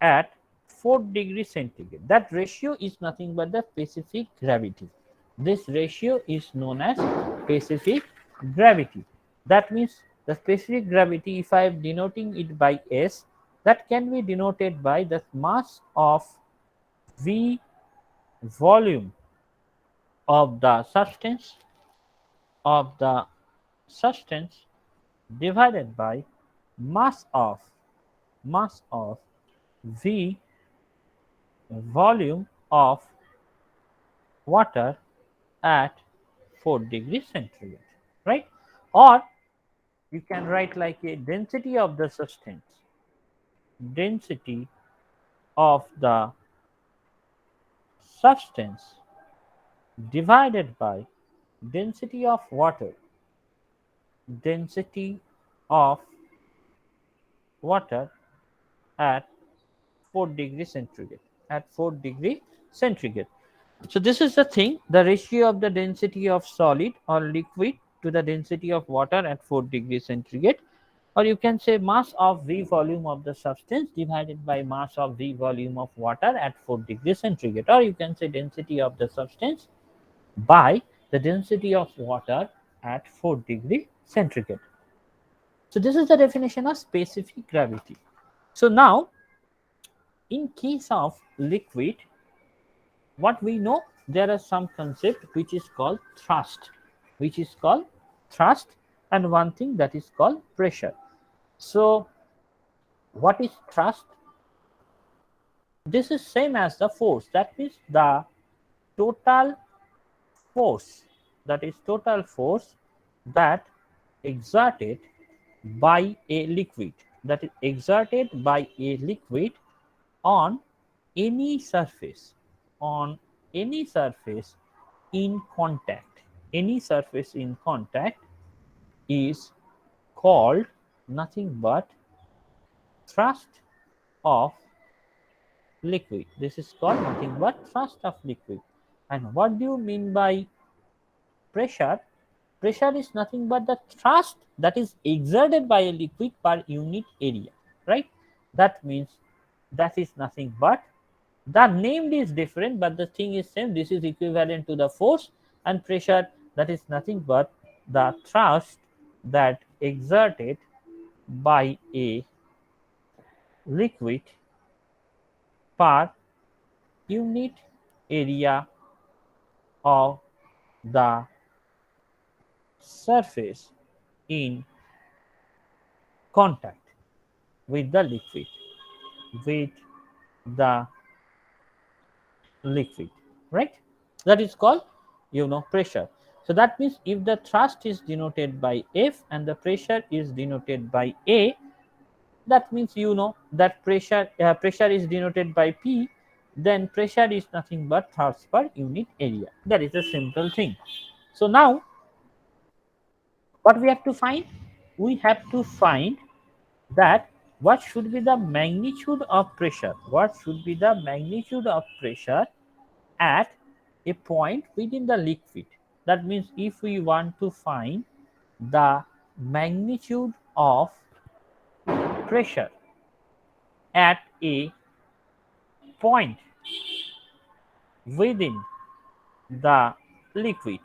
at 4 degrees centigrade. That ratio is nothing but the specific gravity. This ratio is known as specific gravity. That means the specific gravity, if I am denoting it by S, that can be denoted by the mass of V volume of the substance divided by mass of V volume of water at 4 degrees centigrade, right? Or you can write like a density of the substance, density of the substance divided by density of water, density of water at 4 degrees centigrade, at 4 degree centigrade. So this is the thing, the ratio of the density of solid or liquid to the density of water at 4 degrees centigrade, or you can say mass of V volume of the substance divided by mass of V volume of water at 4 degrees centigrade, or you can say density of the substance by the density of water at 4 degree centigrade. So this is the definition of specific gravity. So now in case of liquid, what we know, there are some concept which is called thrust, which is called thrust, and one thing that is called pressure. So what is thrust? This is same as the force, that means the total force, that is total force that exerted by a liquid, that is exerted by a liquid on any surface, on any surface in contact, any surface in contact is called nothing but thrust of liquid. This is called nothing but thrust of liquid. And what do you mean by pressure? Pressure is nothing but the thrust that is exerted by a liquid per unit area, right? That means that is nothing but, the name is different but the thing is same. This is equivalent to the force, and pressure, that is nothing but the thrust that exerted by a liquid per unit area of the surface in contact with the liquid, with the liquid, right? That is called, pressure. So that means if the thrust is denoted by F and the pressure is denoted by A, that means that pressure is denoted by P, then pressure is nothing but thrust per unit area. That is a simple thing. So now what we have to find? We have to find that what should be the magnitude of pressure, what should be the magnitude of pressure at a point within the liquid. That means if we want to find the magnitude of pressure at a point within the liquid,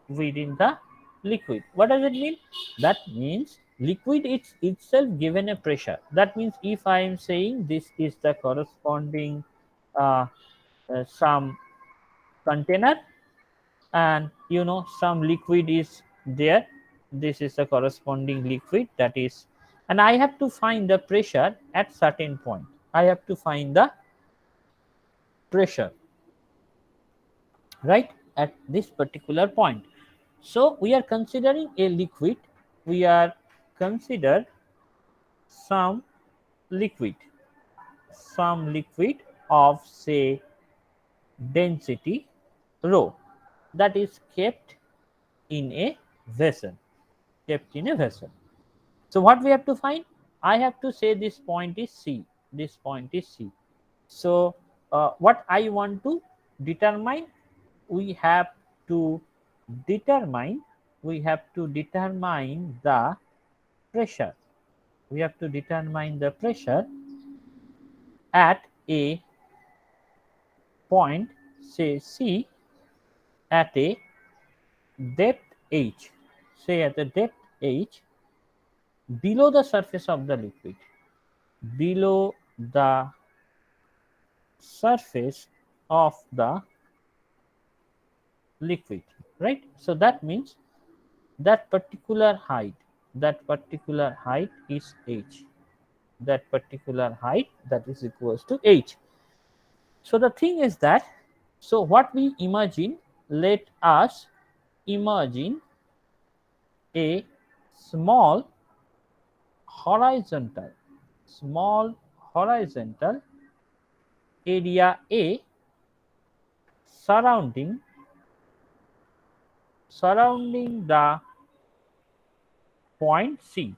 within the liquid, what does it mean? That means liquid is itself given a pressure. That means if I am saying this is the corresponding uh, some container, and some liquid is there, this is the corresponding liquid, that is, and I have to find the pressure at certain point. I have to find the pressure right at this particular point. So we are considering a liquid, we are consider some liquid, some liquid of say density rho, that is kept in a vessel, kept in a vessel. So what we have to find? I have to say this point is C, this point is C. So what I want to determine, we have to determine, we have to determine the pressure, we have to determine the pressure at a point say C, at a depth h, say at the depth h below the surface of the liquid, below the surface of the liquid, right? So that means that particular height, is h. That particular height, that is equals to h. So the thing is that, so what we imagine, let us imagine a small horizontal, small horizontal area A surrounding the point C,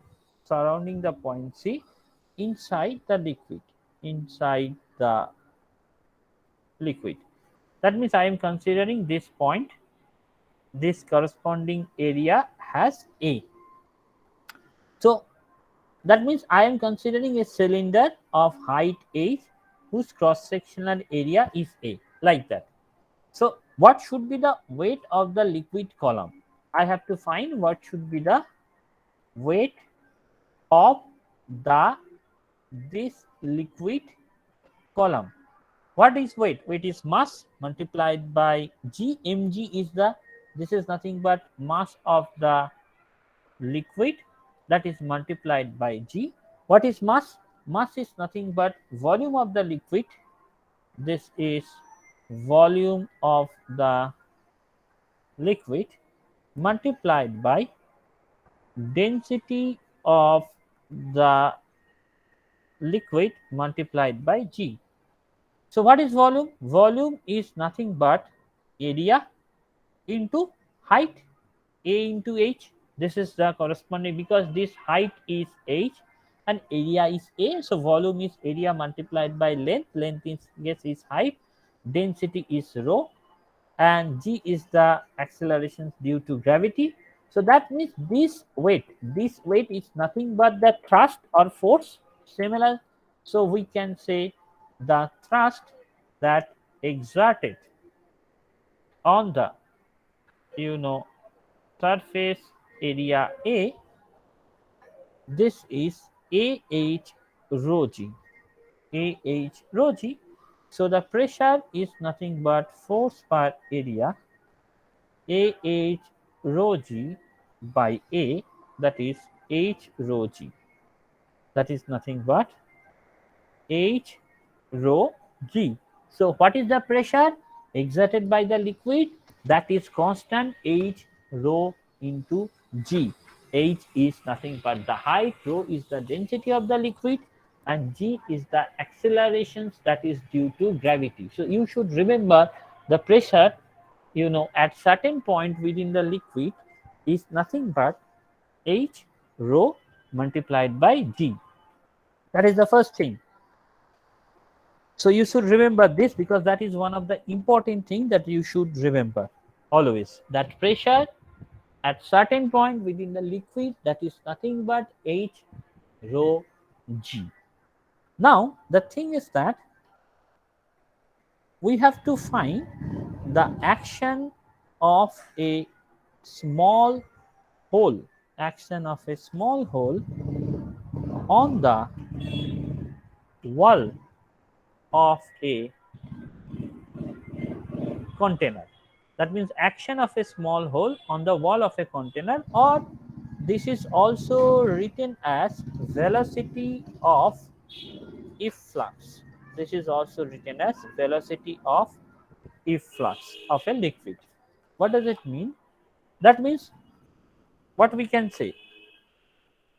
surrounding the point C inside the liquid, inside the liquid. That means I am considering this point, this corresponding area has A. So that means I am considering a cylinder of height h whose cross sectional area is A, like that. So what should be the weight of the liquid column? I have to find what should be the weight of the this liquid column. What is weight? Weight is mass multiplied by g. Mg is the, this is nothing but mass of the liquid, that is multiplied by g. What is mass? Mass is nothing but volume of the liquid. This is volume of the liquid multiplied by density of the liquid multiplied by g. So what is volume? Volume is nothing but area into height, a into h. This is the corresponding, because this height is h and area is a. So volume is area multiplied by length. Length is, yes, is height. Density is rho, and g is the acceleration due to gravity. So that means this weight is nothing but the thrust or force, similar. So we can say the thrust that exerted on the, you know, surface area A, this is ah rho g, ah rho g. So the pressure is nothing but force per area, ah rho g by A, that is h rho g, that is nothing but h rho g. So what is the pressure exerted by the liquid? That is constant h rho into g. H is nothing but the height, rho is the density of the liquid, and g is the accelerations that is due to gravity. So you should remember the pressure, at certain point within the liquid is nothing but h rho multiplied by g. That is the first thing. So you should remember this, because that is one of the important thing that you should remember always, that pressure at certain point within the liquid, that is nothing but h rho g. Now the thing is that we have to find the action of a small hole, action of a small hole on the wall of a container. That means action of a small hole on the wall of a container, or this is also written as velocity of efflux. This is also written as velocity of efflux of a liquid. What does it mean? That means, what we can say,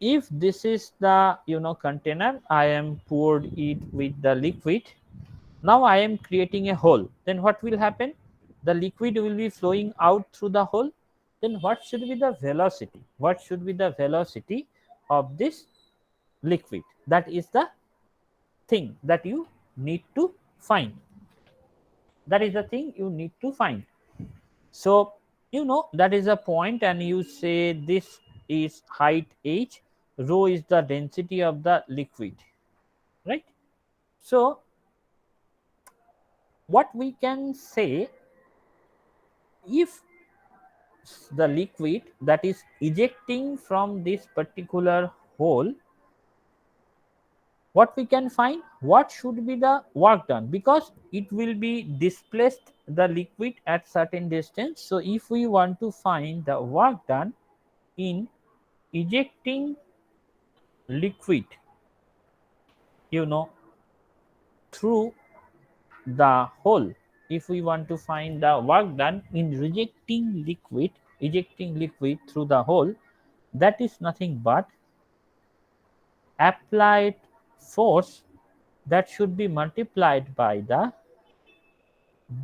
if this is the container, I am poured it with the liquid. Now I am creating a hole. Then what will happen? The liquid will be flowing out through the hole. Then what should be the velocity? What should be the velocity of this liquid? That is the thing that you need to find. That is the thing you need to find. So, that is a point, and you say this is height h, rho is the density of the liquid, right? So, what we can say, if the liquid that is ejecting from this particular hole what we can find, what should be the work done, because it will be displaced the liquid at certain distance. So if we want to find the work done in ejecting liquid, you know, through the hole, if we want to find the work done in ejecting liquid through the hole, that is nothing but applied force that should be multiplied by the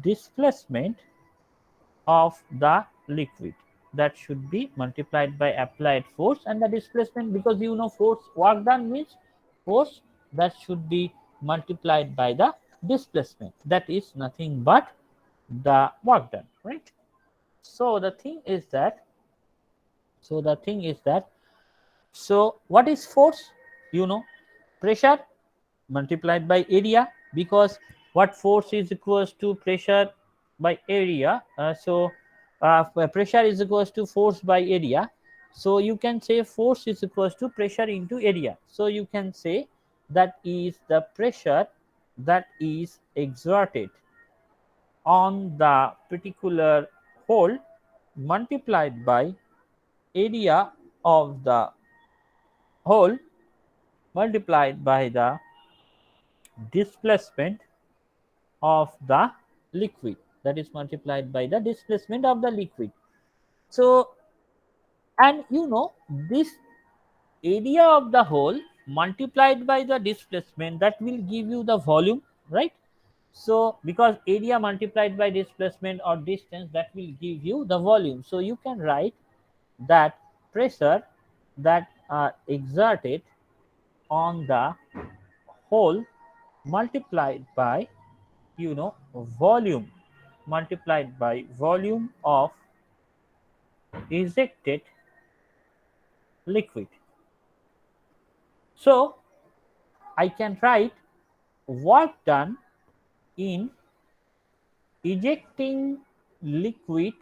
displacement of the liquid, that should be multiplied by applied force and the displacement, because you know force work done means force that should be multiplied by the displacement, that is nothing but the work done, right? So the thing is that so what is force? You know, pressure multiplied by area, because what force is equals to pressure by area. Pressure is equals to force by area. So you can say force is equals to pressure into area. So you can say that is the pressure that is exerted on the particular hole multiplied by area of the hole multiplied by the displacement of the liquid, that is multiplied by the displacement of the liquid. So, and you know, this area of the hole multiplied by the displacement, that will give you the volume, right? So because area multiplied by displacement or distance, that will give you the volume. So you can write that pressure that are exerted on the hole multiplied by, you know, volume, multiplied by volume of ejected liquid. So I can write work done in ejecting liquid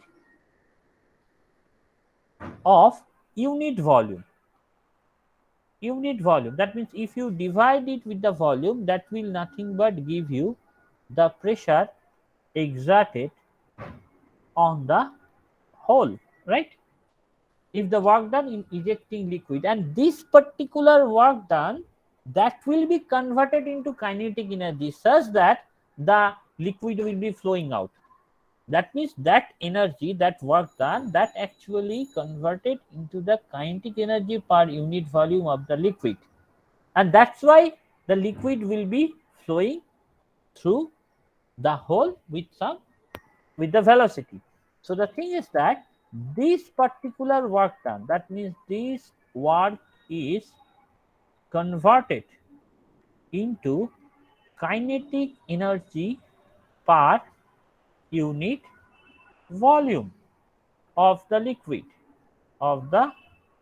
of unit volume. Unit volume, that means if you divide it with the volume, that will nothing but give you the pressure exerted on the hole, right? If the work done in ejecting liquid, and this particular work done, that will be converted into kinetic energy such that the liquid will be flowing out. That means that energy, that work done, that actually converted into the kinetic energy per unit volume of the liquid, and that's why the liquid will be flowing through the hole with some, with the velocity. So the thing is that this particular work done, that means this work is converted into kinetic energy per unit volume of the liquid, of the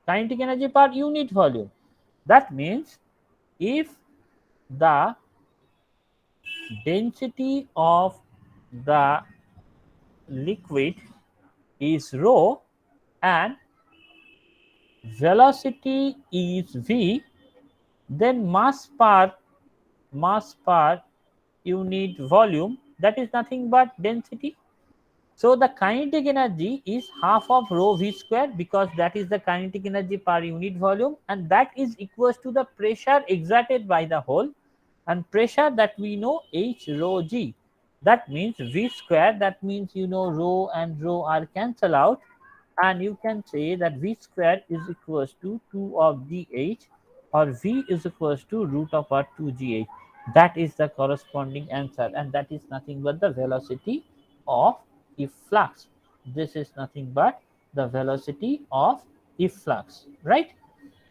kinetic energy per unit volume. That means if the density of the liquid is rho and velocity is v, then mass per unit volume, that is nothing but density. So the kinetic energy is half of rho v square, because that is the kinetic energy per unit volume, and that is equals to the pressure exerted by the hole, and pressure that we know h rho g. That means v square, that means you know rho and rho are cancel out, and you can say that v square is equals to 2 of gh, or v is equals to root of r 2gh. That is the corresponding answer, and that is nothing but the velocity of efflux. This is nothing but the velocity of efflux, right?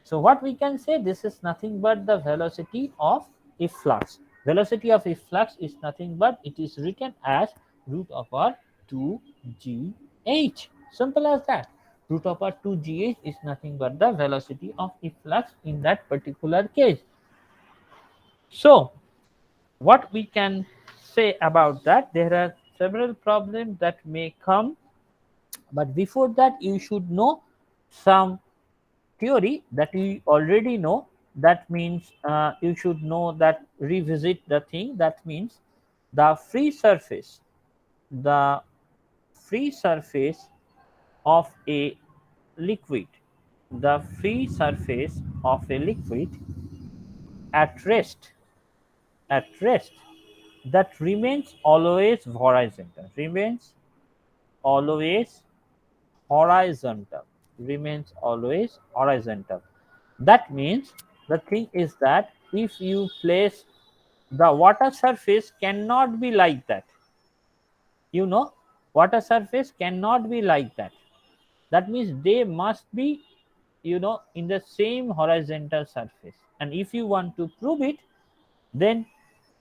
So what we can say, this is nothing but the velocity of efflux. Velocity of efflux is nothing but, it is written as root over 2gh. Simple as that. Root over 2gh is nothing but the velocity of efflux in that particular case. So what we can say about that, there are several problems that may come, but before that you should know some theory that we already know, That means you should know that, revisit the thing. That means the free surface, the free surface of a liquid, the free surface of a liquid at rest, at rest, that remains always horizontal, remains always horizontal, remains always horizontal. That means the thing is that if you place, the water surface cannot be like that, you know, water surface cannot be like that. That means they must be, you know, in the same horizontal surface. And if you want to prove it, then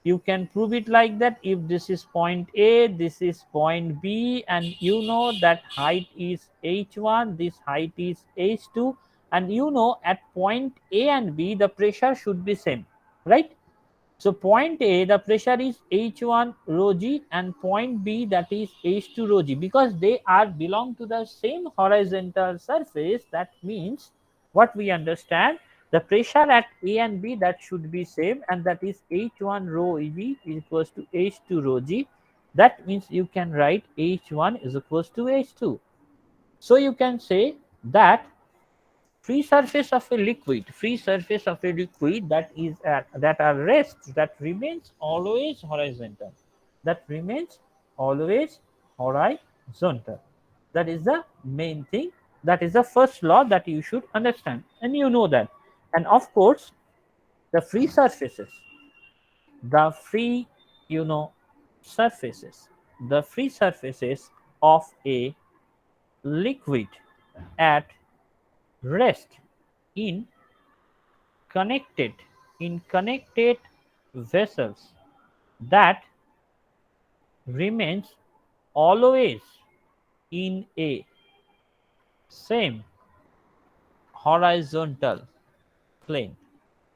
you can prove it like that. If this is point A, this is point B, and you know that height is h1, this height is h2, and you know at point A and B the pressure should be same, right? So point A, the pressure is H1 rho g, and point B, that is H2 rho g, because they are belong to the same horizontal surface. That means what we understand, the pressure at A and B, that should be same, and that is H1 rho g is equals to H2 rho g. That means you can write H1 is equals to H2. So you can say that free surface of a liquid, free surface of a liquid that is at, that are rest, that remains always horizontal, that remains always horizontal. That is the main thing, that is the first law that you should understand, and you know that. And of course the free surfaces, the free, you know, surfaces, the free surfaces of a liquid at rest in connected, in connected vessels, that remains always in a same horizontal plane,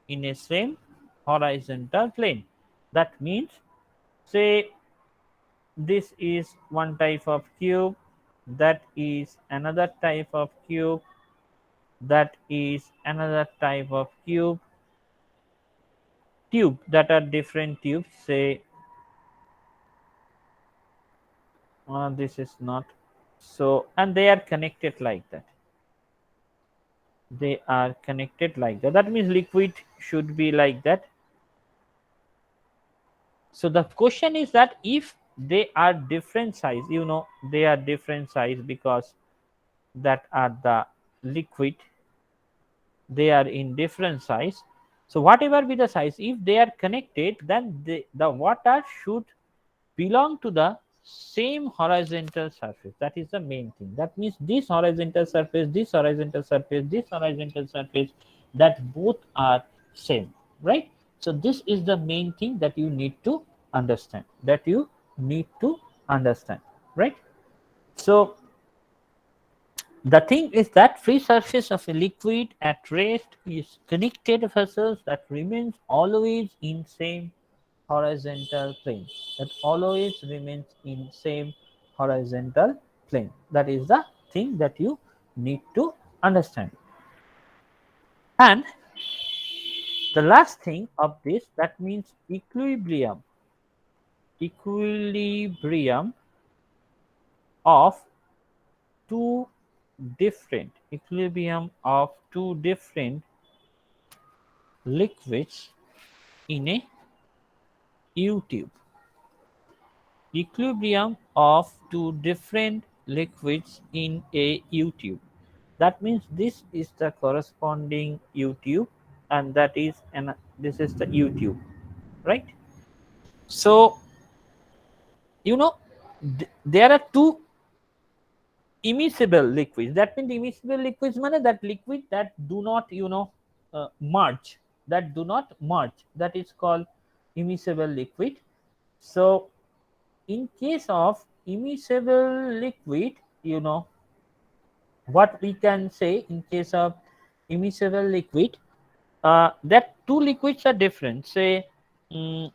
in a same horizontal plane. That means, say this is one type of cube, that is another type of cube, that is another type of cube, tube, that are different tubes, say this is not so, and they are connected like that, they are connected like that. That means liquid should be like that. So the question is that if they are different size, you know, they are different size because that are the liquid, they are in different size. So whatever be the size, if they are connected, then the water should belong to the same horizontal surface. That is the main thing. That means this horizontal surface, this horizontal surface, this horizontal surface, that both are same, right? So this is the main thing that you need to understand, that you need to understand, right? So the thing is that free surface of a liquid at rest is connected vessels that remains always in same horizontal plane, that always remains in same horizontal plane. That is the thing that you need to understand. And the last thing of this, that means equilibrium, equilibrium of two different, equilibrium of two different liquids in a U tube, equilibrium of two different liquids in a U tube. That means this is the corresponding U tube, and that is, and this is the U tube, right? So you know, there are two immiscible liquids. That means immiscible liquids mean that liquid that do not, you know, merge, that do not merge, that is called immiscible liquid. So in case of immiscible liquid, you know, what we can say in case of immiscible liquid, that two liquids are different. Say mm,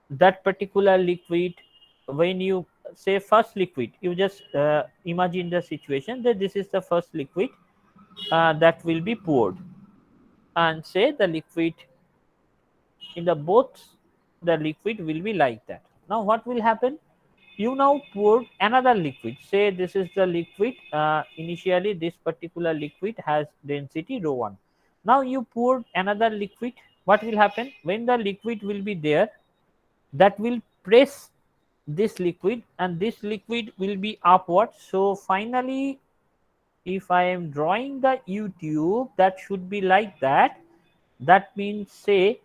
that particular liquid, when you say first liquid, you just imagine the situation that this is the first liquid that will be poured. and say the liquid in the both, the liquid will be like that. Now what will happen? You now pour another liquid. Say this is the liquid. Initially this particular liquid has density rho 1. Now you pour another liquid. What will happen? When the liquid will be there, that will press this liquid, and this liquid will be upward. So finally, if I am drawing the U tube, that should be like that. That means, say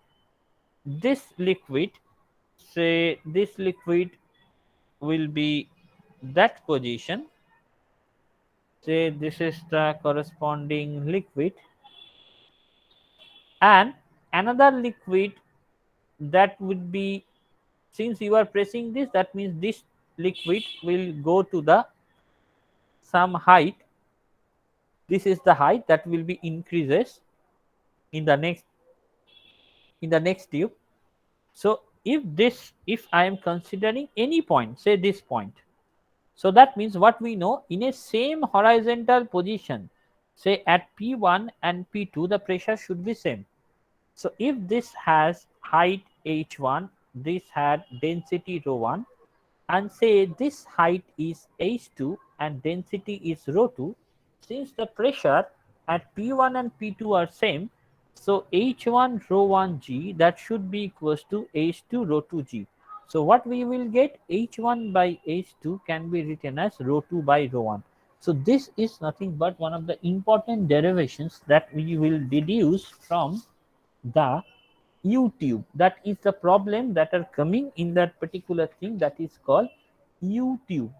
this liquid, say this liquid will be that position. Say this is the corresponding liquid, and another liquid that would be, since you are pressing this, that means this liquid will go to the some height. This is the height that will be increases in the next tube. So if I am considering any point, say this point, so that means what we know, in a same horizontal position, say at P1 and P2, the pressure should be same. So if this has height h1, this had density rho 1, and say this height is h2 and density is rho 2, since the pressure at P1 and P2 are same, so h1 rho 1 g, that should be equals to h2 rho 2 g. So what we will get, h1 by h2 can be written as rho 2 by rho 1. So this is nothing but one of the important derivations that we will deduce from the U tube. That is the problem that are coming in that particular thing, that is called U tube.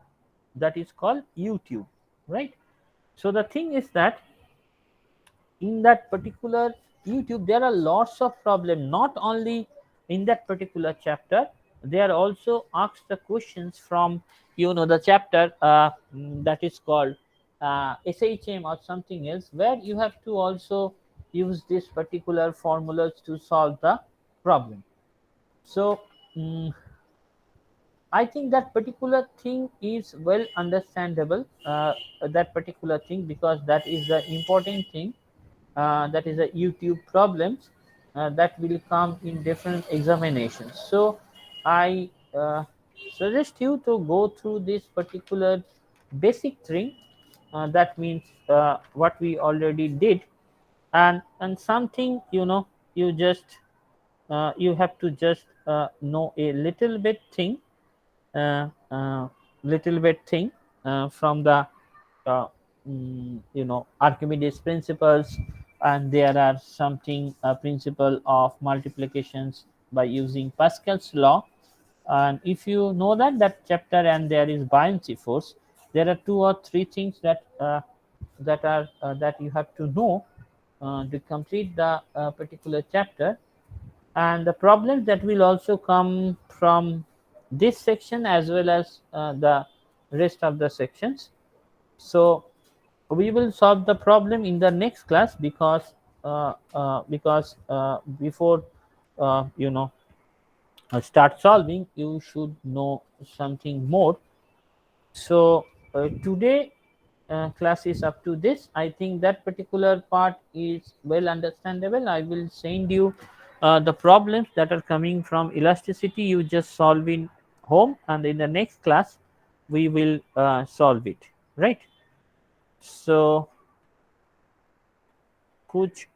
That is called U tube, right? So the thing is that in that particular U tube, there are lots of problem. Not only in that particular chapter, they are also asked the questions from the chapter that is called SHM or something else, where you have to also use this particular formulas to solve the problem. So mm, I think that particular thing is well understandable. That particular thing, because that is the important thing. That is a YouTube problems that will come in different examinations. So I suggest you to go through this particular basic thing. That means what we already did, and something you just you have to just know a uh, uh, little bit thing from the uh, Archimedes principles, and there are something principle of multiplications by using Pascal's law. And if you know that chapter, and there is buoyancy force, there are two or three things that you have to know to complete the particular chapter. And the problems that will also come from this section as well as the rest of the sections. So we will solve the problem in the next class, because before you know start solving, you should know something more. So today class is up to this. I think that particular part is well understandable. I will send you the problems that are coming from elasticity. You just solve in home, and in the next class we will solve it, right? So कुछ